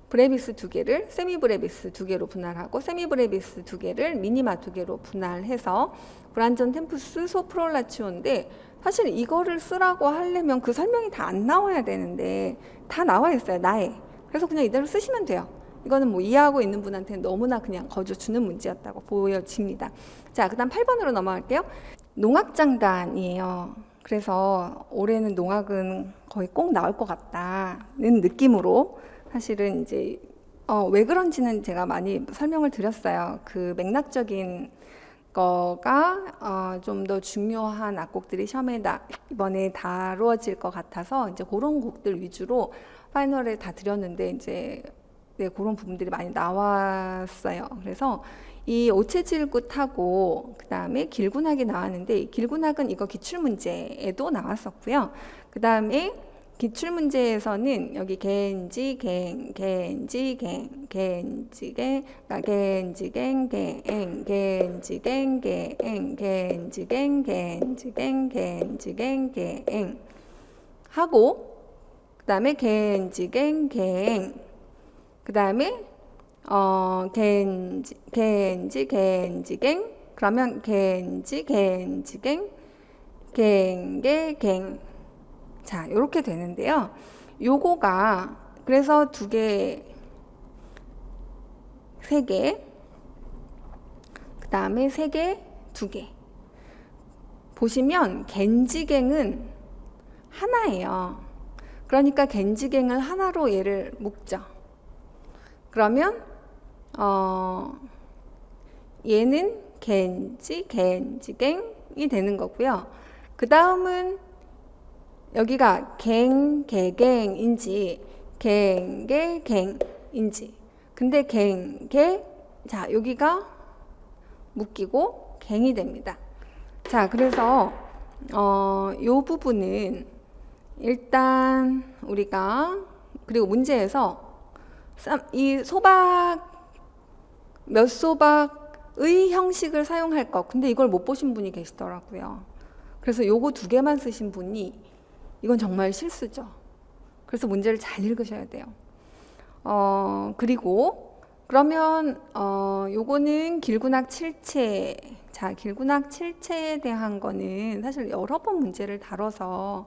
브레비스 2개를 세미 브레비스 2개로 분할하고 세미 브레비스 2개를 미니마 2개로 분할해서 브란전 템푸스 소프롤라치오인데 사실 이거를 쓰라고 하려면 그 설명이 다 안 나와야 되는데 다 나와 있어요. 나에. 그래서 그냥 이대로 쓰시면 돼요. 이거는 뭐 이해하고 있는 분한테는 너무나 그냥 거저 주는 문제였다고 보여집니다. 자, 그 다음 8번으로 넘어갈게요. 농악장단이에요. 그래서 올해는 농악은 거의 꼭 나올 것 같다는 느낌으로 사실은 이제 왜 그런지는 제가 많이 설명을 드렸어요. 그 맥락적인 거가 좀 더 중요한 악곡들이 시험에 이번에 다루어질 것 같아서 이제 그런 곡들 위주로 파이널에 다 드렸는데 이제 네, 그런 부분들이 많이 나왔어요. 그래서 이 오체질굿하고 그 다음에 길군악이 나왔는데 길군악은 이거 기출문제에도 나왔었고요. 그 다음에 기출문제에서는 여기 겐지 갱 겐지 갱 겐지 갱 겐지 갱 갱 겐지 갱 갱 겐지 갱 겐지 갱 겐지 갱 갱 하고 그 다음에 겐지 갱 갱 그 다음에 겐지 갱 그러면 겐지 갱 갱게 갱 자, 요렇게 되는데요. 요거가 그래서 2개, 3개, 그 다음에 3개, 2개. 보시면 겐지갱은 하나예요. 그러니까 겐지갱을 하나로 얘를 묶죠. 그러면 얘는 겐지갱이 되는 거고요. 그 다음은 여기가 갱개갱인지 갱개갱인지 근데 갱개 자 여기가 묶이고 갱이 됩니다. 자 그래서 요 부분은 일단 우리가 그리고 문제에서 이 소박 몇 소박의 형식을 사용할 것 근데 이걸 못 보신 분이 계시더라고요. 그래서 요거 2개만 쓰신 분이 이건 정말 실수죠. 그래서 문제를 잘 읽으셔야 돼요. 그리고 그러면 요거는 길군악 7체. 자, 길군악 7체에 대한 거는 사실 여러 번 문제를 다뤄서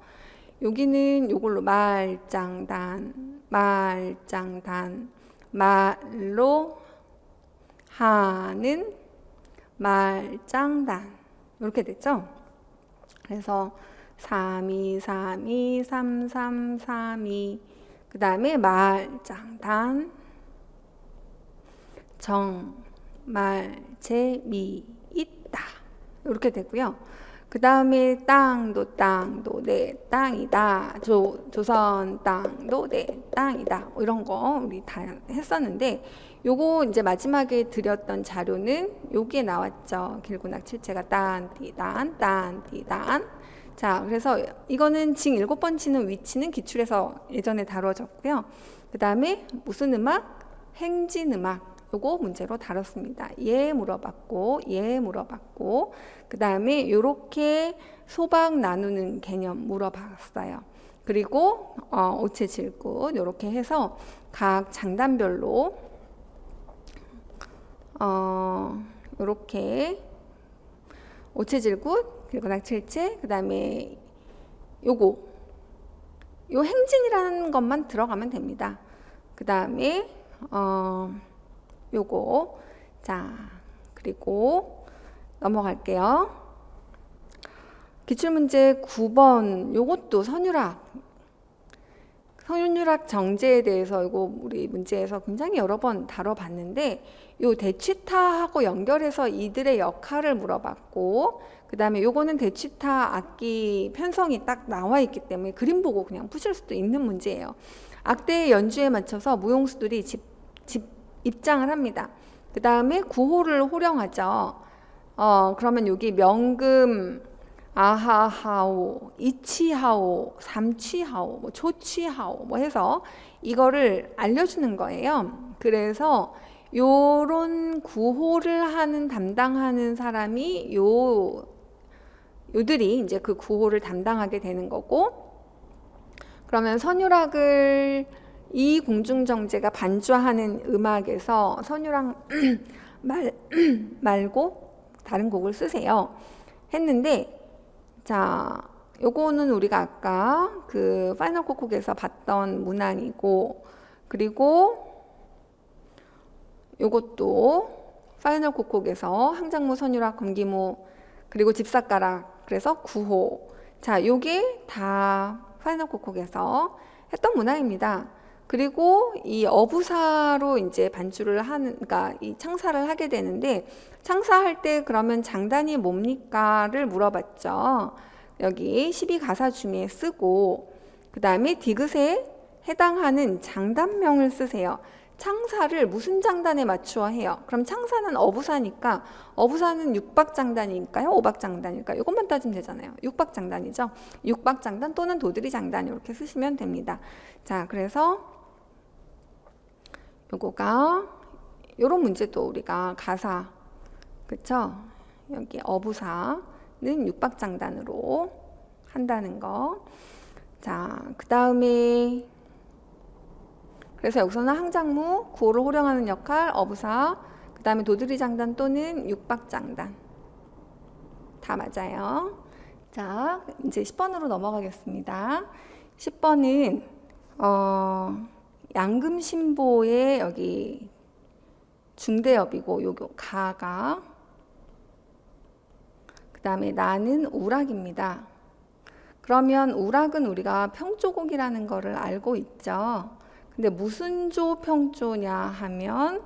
여기는 요걸로 말장단, 말로 하는 말장단 이렇게 됐죠? 그래서 3, 3, 그 다음에 말장단, 정말 재미있다 이렇게 되고요. 그 다음에 땅도 내 땅이다. 조선 땅도 내 땅이다. 뭐 이런 거 우리 다 했었는데 요거 이제 마지막에 드렸던 자료는 여기에 나왔죠. 길군악 7체가 딴띠단. 자, 그래서 이거는 징 7번 치는 위치는 기출에서 예전에 다뤄졌고요. 그 다음에 무슨 음악? 행진 음악. 요거 문제로 다뤘습니다. 예 물어봤고, 그 다음에 요렇게 소박 나누는 개념 물어봤어요. 그리고 오체질굿 요렇게 해서 각 장단별로 요렇게 오체질굿 길군악 7체 그 다음에 요거 요 행진이라는 것만 들어가면 됩니다. 그 다음에 요거 자 그리고 넘어갈게요. 기출문제 9번 요것도 선율학 정제에 대해서 이거 우리 문제에서 굉장히 여러 번 다뤄봤는데 요 대치타하고 연결해서 이들의 역할을 물어봤고 그 다음에 요거는 대치타 악기 편성이 딱 나와 있기 때문에 그림 보고 그냥 푸실 수도 있는 문제예요. 악대의 연주에 맞춰서 무용수들이 입장을 합니다. 그 다음에 구호를 호령하죠. 그러면 여기 명금 아하하오, 이치하오, 삼치하오, 뭐 초치하오 뭐 해서 이거를 알려주는 거예요. 그래서 요런 구호를 담당하는 사람이 요들이 이제 그 구호를 담당하게 되는 거고 그러면 선율악을 이 공중정제가 반주하는 음악에서 선율랑 말고 다른 곡을 쓰세요 했는데, 자, 요거는 우리가 아까 그 파이널 콕콕에서 봤던 문항이고, 그리고 요것도 파이널 콕콕에서 항장무, 선율학, 검기무, 그리고 집사가락, 그래서 구호. 자, 요게 다 파이널 콕콕에서 했던 문항입니다. 그리고 이 어부사로 이제 반주를 하는, 그러니까 이 창사를 하게 되는데, 창사할 때 그러면 장단이 뭡니까를 물어봤죠. 여기 12가사 중에 쓰고, 그 다음에 디귿에 해당하는 장단명을 쓰세요. 창사를 무슨 장단에 맞추어 해요? 그럼 창사는 어부사니까, 어부사는 6박장단일까요? 5박장단일까요? 이것만 따지면 되잖아요. 6박장단이죠. 6박장단 또는 도드리장단 이렇게 쓰시면 됩니다. 자, 그래서 요거가 요런 문제도 우리가 가사, 그쵸? 여기 어부사는 6박장단으로 한다는 거. 자, 그 다음에 그래서 여기서는 항장무, 구호를 호령하는 역할, 어부사, 그 다음에 도드리장단 또는 6박장단 다 맞아요. 자, 이제 10번으로 넘어가겠습니다. 10번은 양금신보의 여기 중대엽이고, 요거 가가, 그 다음에 나는 우락입니다. 그러면 우락은 우리가 평조곡이라는 거를 알고 있죠. 근데 무슨 조 평조냐 하면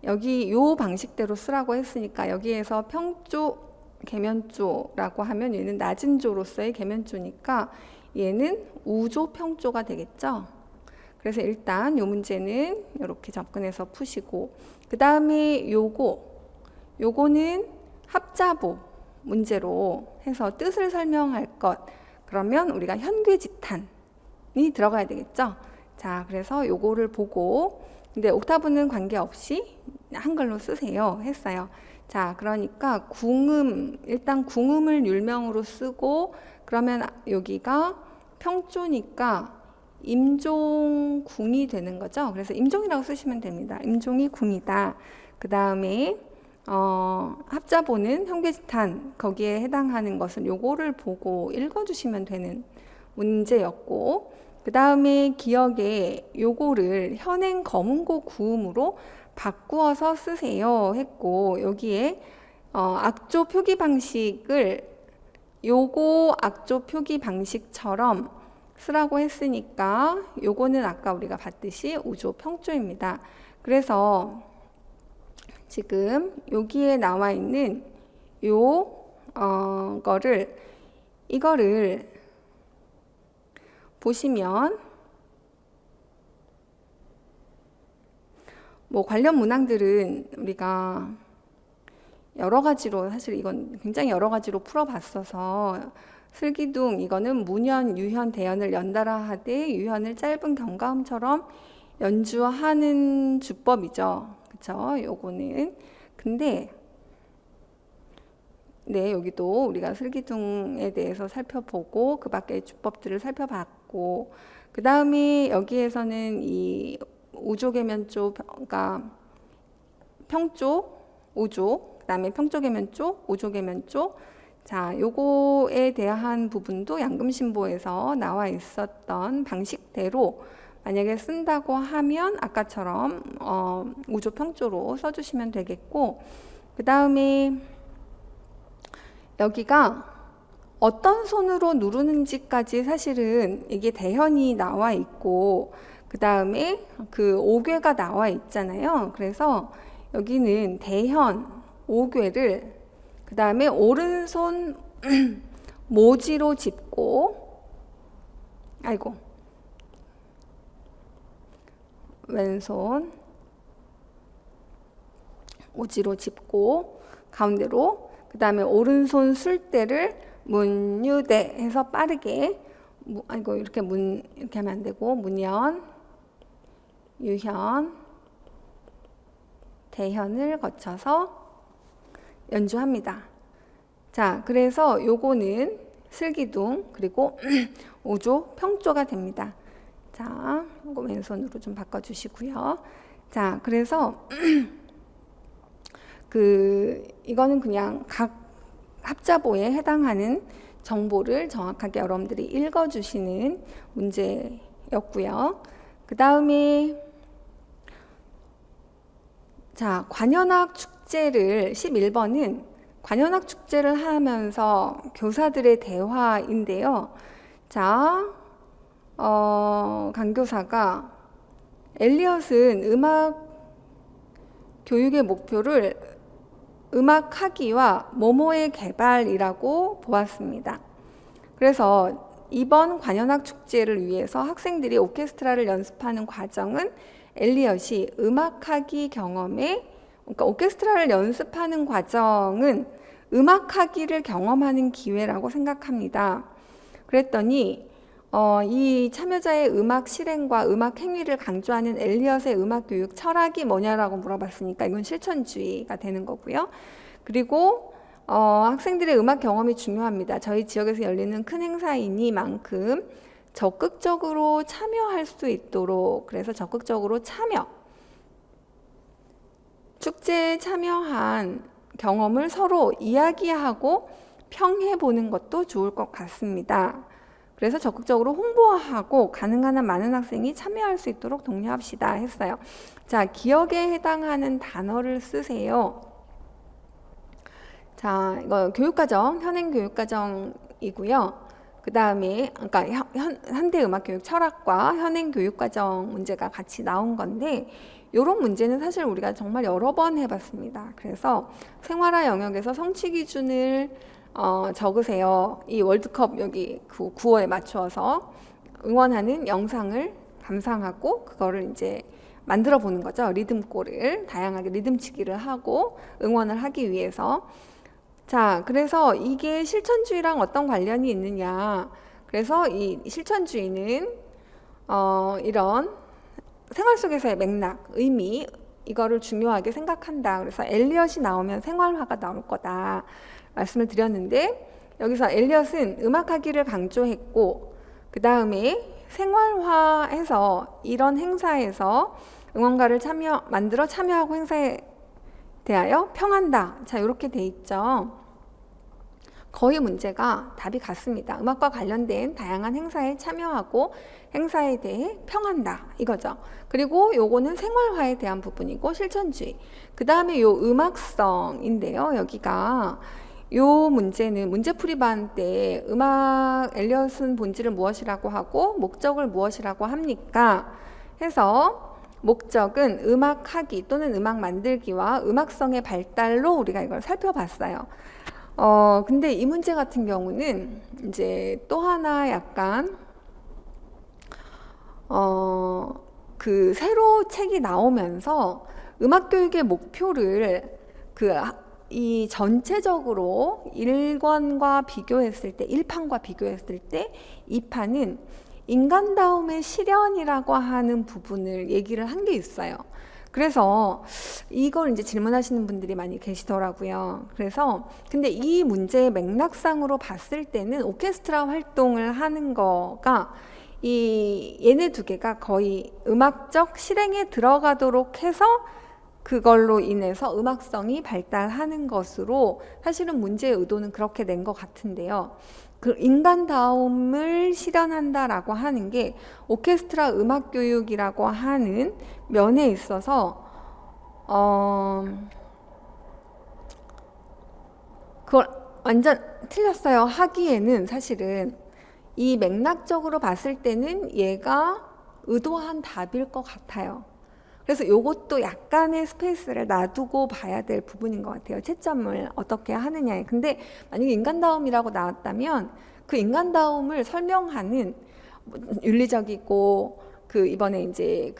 여기 요 방식대로 쓰라고 했으니까 여기에서 평조 계면조라고 하면 얘는 낮은 조로서의 계면조니까 얘는 우조 평조가 되겠죠. 그래서 일단 요 문제는 이렇게 접근해서 푸시고, 그 다음에 요거는 합자보 문제로 해서 뜻을 설명할 것, 그러면 우리가 현괴지탄이 들어가야 되겠죠. 자, 그래서 요거를 보고, 근데 옥타브는 관계없이 한글로 쓰세요 했어요. 자, 그러니까 궁음, 일단 궁음을 율명으로 쓰고, 그러면 여기가 평조니까 임종궁이 되는 거죠. 그래서 임종이라고 쓰시면 됩니다. 임종이 궁이다. 그 다음에 합자보는 현괴지탄, 거기에 해당하는 것은 요거를 보고 읽어주시면 되는 문제였고, 그 다음에 기억에 요거를 현행 검은고 구음으로 바꾸어서 쓰세요 했고, 여기에 악조 표기 방식을 요거 악조 표기 방식처럼 쓰라고 했으니까 요거는 아까 우리가 봤듯이 우조 평조입니다. 그래서 지금 여기에 나와 있는 이거를 보시면 뭐 관련 문항들은 우리가 여러 가지로, 사실 이건 굉장히 여러 가지로 풀어봤어서, 슬기둥 이거는 문현, 유현, 대현을 연달아 하되 유현을 짧은 경가음처럼 연주하는 주법이죠. 그쵸? 요거는. 근데 네, 여기도 우리가 슬기둥에 대해서 살펴보고 그 밖의 주법들을 살펴봤고, 그 다음에 여기에서는 이 우조계면조, 그러니까 평조, 우조, 그 다음에 평조계면조, 우조계면조, 자, 요거에 대한 부분도 양금신보에서 나와 있었던 방식대로 만약에 쓴다고 하면 아까처럼 우조 평조로 써주시면 되겠고, 그 다음에 여기가 어떤 손으로 누르는지까지 사실은 이게 대현이 나와 있고, 그 다음에 그 오괴가 나와 있잖아요. 그래서 여기는 대현, 오괴를 그 다음에 오른손 모지로 짚고, 왼손 오지로 짚고 가운데로, 그 다음에 오른손 술대를 문유대 해서 빠르게, 이렇게 이렇게 하면 안 되고, 문현, 유현, 대현을 거쳐서 연주합니다. 자, 그래서 요거는 슬기둥 그리고 우조 평조가 됩니다. 자, 이거 왼손으로 좀 바꿔주시고요. 자, 그래서 이거는 그냥 각 합자보에 해당하는 정보를 정확하게 여러분들이 읽어주시는 문제였고요. 그 다음에 자, 관현악 축제를 11번은 관현악 축제를 하면서 교사들의 대화인데요. 자, 강교사가 엘리엇은 음악 교육의 목표를 음악학위와 모모의 개발이라고 보았습니다. 그래서 이번 관현악 축제를 위해서 학생들이 오케스트라를 연습하는 과정은 엘리엇이 음악학위 경험에, 그러니까 오케스트라를 연습하는 과정은 음악학위를 경험하는 기회라고 생각합니다. 그랬더니 이 참여자의 음악 실행과 음악 행위를 강조하는 엘리엇의 음악 교육 철학이 뭐냐라고 물어봤으니까 이건 실천주의가 되는 거고요. 그리고 학생들의 음악 경험이 중요합니다. 저희 지역에서 열리는 큰 행사이니만큼 적극적으로 참여할 수 있도록, 그래서 적극적으로 축제에 참여한 경험을 서로 이야기하고 평해보는 것도 좋을 것 같습니다. 그래서 적극적으로 홍보하고 가능한 한 많은 학생이 참여할 수 있도록 독려합시다 했어요. 자, 기억에 해당하는 단어를 쓰세요. 자, 이거 교육과정, 현행 교육과정이고요. 그 다음에 그러니까 현대음악교육 철학과 현행 교육과정 문제가 같이 나온 건데 이런 문제는 사실 우리가 정말 여러 번 해봤습니다. 그래서 생활화 영역에서 성취 기준을 적으세요. 이 월드컵 여기 9월에 맞추어서 응원하는 영상을 감상하고 그거를 이제 만들어 보는 거죠. 리듬골을 다양하게 리듬치기를 하고 응원을 하기 위해서. 자, 그래서 이게 실천주의랑 어떤 관련이 있느냐. 그래서 이 실천주의는 이런 생활 속에서의 맥락, 의미, 이거를 중요하게 생각한다. 그래서 엘리엇이 나오면 생활화가 나올 거다 말씀을 드렸는데, 여기서 엘리엇은 음악학위를 강조했고 그 다음에 생활화해서 이런 행사에서 응원가를 만들어 참여하고 행사에 대하여 평한다. 자, 이렇게 돼 있죠. 거의 문제가 답이 같습니다. 음악과 관련된 다양한 행사에 참여하고 행사에 대해 평한다 이거죠. 그리고 요거는 생활화에 대한 부분이고 실천주의. 그 다음에 요 음악성인데요. 여기가 요 문제는 문제풀이반 때 엘리엇은 본질을 무엇이라고 하고 목적을 무엇이라고 합니까? 해서 목적은 음악하기 또는 음악 만들기와 음악성의 발달로 우리가 이걸 살펴봤어요. 근데 이 문제 같은 경우는 이제 또 하나 약간 새로 책이 나오면서 음악교육의 목표를 이 전체적으로 1권과 비교했을 때, 1판과 비교했을 때 2판은 인간다움의 실현이라고 하는 부분을 얘기를 한 게 있어요. 그래서 이걸 이제 질문하시는 분들이 많이 계시더라고요. 그래서 근데 이 문제의 맥락상으로 봤을 때는 오케스트라 활동을 하는 거가 얘네 두 개가 거의 음악적 실행에 들어가도록 해서 그걸로 인해서 음악성이 발달하는 것으로 사실은 문제의 의도는 그렇게 낸 것 같은데요. 그 인간다움을 실현한다라고 하는 게 오케스트라 음악교육이라고 하는 면에 있어서 그걸 완전 틀렸어요 하기에는 사실은 이 맥락적으로 봤을 때는 얘가 의도한 답일 것 같아요. 그래서 이것도 약간의 스페이스를 놔두고 봐야 될 부분인 것 같아요. 채점을 어떻게 하느냐에. 근데 만약에 인간다움이라고 나왔다면 그 인간다움을 설명하는 윤리적이고 이번에 이제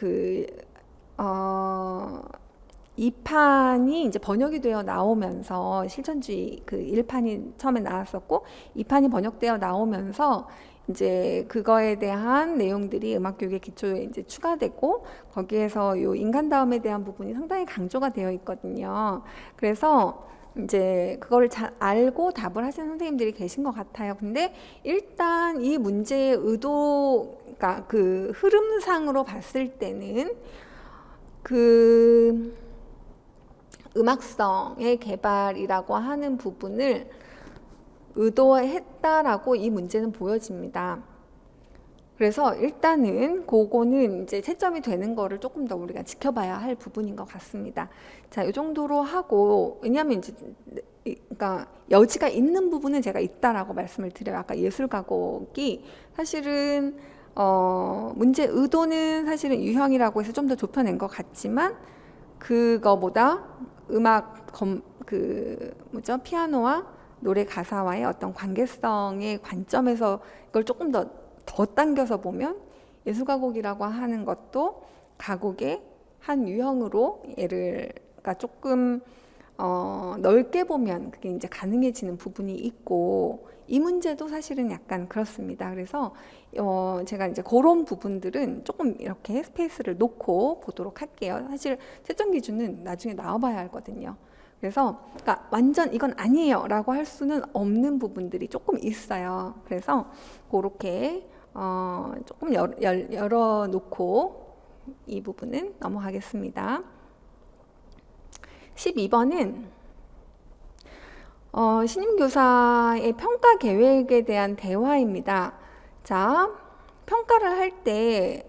2판이 이제 번역이 되어 나오면서 실천주의 1판이 처음에 나왔었고 2판이 번역되어 나오면서 이제 그거에 대한 내용들이 음악교육의 기초에 이제 추가되고 거기에서 요 인간다움에 대한 부분이 상당히 강조가 되어 있거든요. 그래서 이제 그거를 잘 알고 답을 하시는 선생님들이 계신 것 같아요. 근데 일단 이 문제의 의도, 그러니까 그 흐름상으로 봤을 때는 그 음악성의 개발이라고 하는 부분을 의도했다라고 이 문제는 보여집니다. 그래서 일단은 그거는 이제 채점이 되는 거를 조금 더 우리가 지켜봐야 할 부분인 것 같습니다. 자, 이 정도로 하고, 왜냐하면 이제 그러니까 여지가 있는 부분은 제가 있다라고 말씀을 드려요. 아까 예술가곡이 사실은 문제 의도는 사실은 유형이라고 해서 좀 더 좁혀낸 것 같지만 그거보다 피아노와 노래 가사와의 어떤 관계성의 관점에서 이걸 조금 더 당겨서 보면 예술가곡이라고 하는 것도 가곡의 한 유형으로 그러니까 조금 넓게 보면 그게 이제 가능해지는 부분이 있고, 이 문제도 사실은 약간 그렇습니다. 그래서 제가 이제 그런 부분들은 조금 이렇게 스페이스를 놓고 보도록 할게요. 사실 채점 기준은 나중에 나와봐야 하거든요. 그래서 그러니까 완전 이건 아니에요 라고 할 수는 없는 부분들이 조금 있어요. 그래서 그렇게 조금 열어놓고 이 부분은 넘어가겠습니다. 12번은 신임교사의 평가 계획에 대한 대화입니다. 자, 평가를 할 때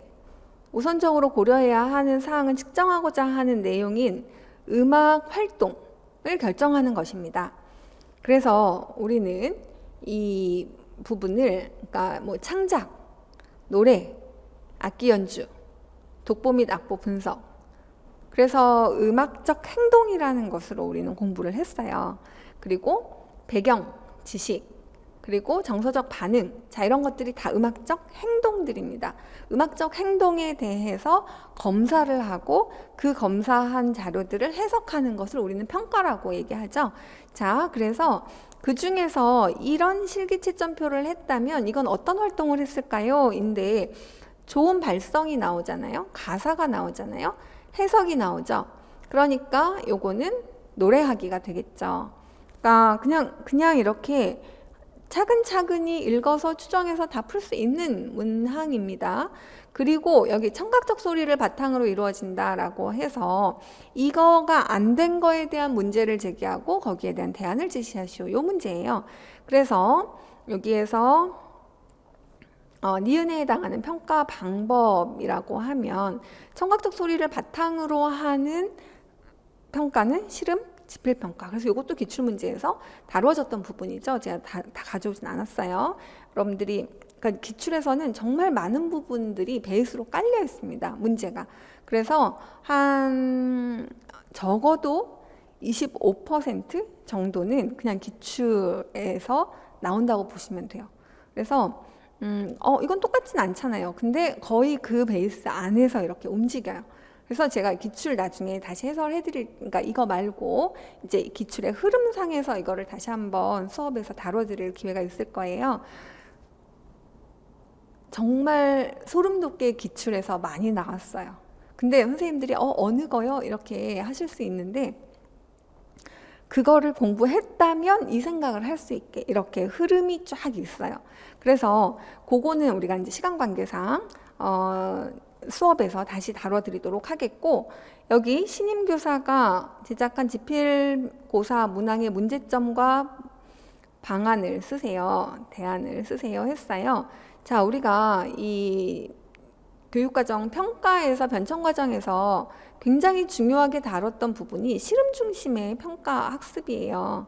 우선적으로 고려해야 하는 사항은 측정하고자 하는 내용인 음악 활동을 결정하는 것입니다. 그래서 우리는 이 부분을, 그러니까 뭐 창작, 노래, 악기 연주, 독보 및 악보 분석, 그래서 음악적 행동이라는 것으로 우리는 공부를 했어요. 그리고 배경, 지식, 그리고 정서적 반응, 자, 이런 것들이 다 음악적 행동들입니다. 음악적 행동에 대해서 검사를 하고 그 검사한 자료들을 해석하는 것을 우리는 평가라고 얘기하죠. 자, 그래서 그 중에서 이런 실기채점표를 했다면 이건 어떤 활동을 했을까요? 인데 좋은 발성이 나오잖아요. 가사가 나오잖아요. 해석이 나오죠. 그러니까 요거는 노래하기가 되겠죠. 그러니까 그냥 이렇게 차근차근히 읽어서 추정해서 다 풀 수 있는 문항입니다. 그리고 여기 청각적 소리를 바탕으로 이루어진다라고 해서 이거가 안 된 거에 대한 문제를 제기하고 거기에 대한 대안을 제시하시오. 요 문제예요. 그래서 여기에서 니은에 해당하는 평가 방법이라고 하면 청각적 소리를 바탕으로 하는 평가는 실험, 지필평가. 그래서 이것도 기출문제에서 다뤄졌던 부분이죠. 제가 다 가져오진 않았어요. 여러분들이 그러니까 기출에서는 정말 많은 부분들이 베이스로 깔려 있습니다. 문제가. 그래서 한 적어도 25% 정도는 그냥 기출에서 나온다고 보시면 돼요. 그래서 이건 똑같진 않잖아요. 근데 거의 그 베이스 안에서 이렇게 움직여요. 그래서 제가 기출 나중에 다시 그러니까 이거 말고 이제 기출의 흐름상에서 이거를 다시 한번 수업에서 다뤄드릴 기회가 있을 거예요. 정말 소름 돋게 기출에서 많이 나왔어요. 근데 선생님들이 어느 거요? 이렇게 하실 수 있는데 그거를 공부했다면 이 생각을 할 수 있게 이렇게 흐름이 쫙 있어요. 그래서 그거는 우리가 이제 시간 관계상 수업에서 다시 다뤄드리도록 하겠고, 여기 신임교사가 제작한 지필고사 문항의 문제점과 방안을 쓰세요. 대안을 쓰세요 했어요. 자, 우리가 이 교육과정 평가에서 변천과정에서 굉장히 중요하게 다뤘던 부분이 실험 중심의 평가 학습이에요.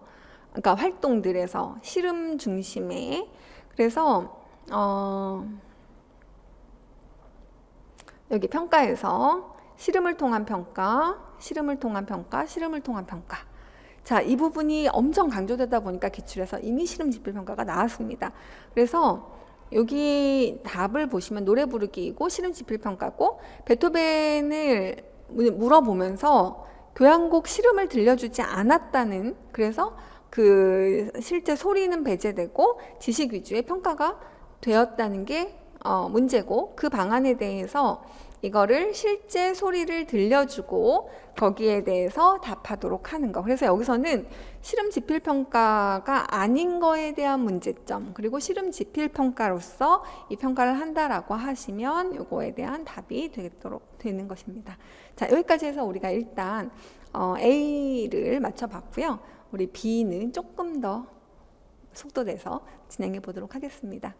그러니까 활동들에서 실험 중심의. 그래서 여기 평가에서 실험을 통한 평가, 실험을 통한 평가, 실험을 통한 평가. 자, 이 부분이 엄청 강조되다 보니까 기출에서 이미 실험 지필 평가가 나왔습니다. 그래서 여기 답을 보시면 노래 부르기이고 실험 지필 평가고, 베토벤을 물어보면서 교향곡 실험을 들려주지 않았다는, 그래서 그 실제 소리는 배제되고 지식 위주의 평가가 되었다는 게 문제고, 그 방안에 대해서 이거를 실제 소리를 들려주고 거기에 대해서 답하도록 하는 거. 그래서 여기서는 실험 지필 평가가 아닌 거에 대한 문제점, 그리고 실험 지필 평가로서 이 평가를 한다라고 하시면 요거에 대한 답이 되도록 되는 것입니다. 자, 여기까지 해서 우리가 일단 A를 맞춰봤고요. 우리 B는 조금 더 속도 내서 진행해 보도록 하겠습니다.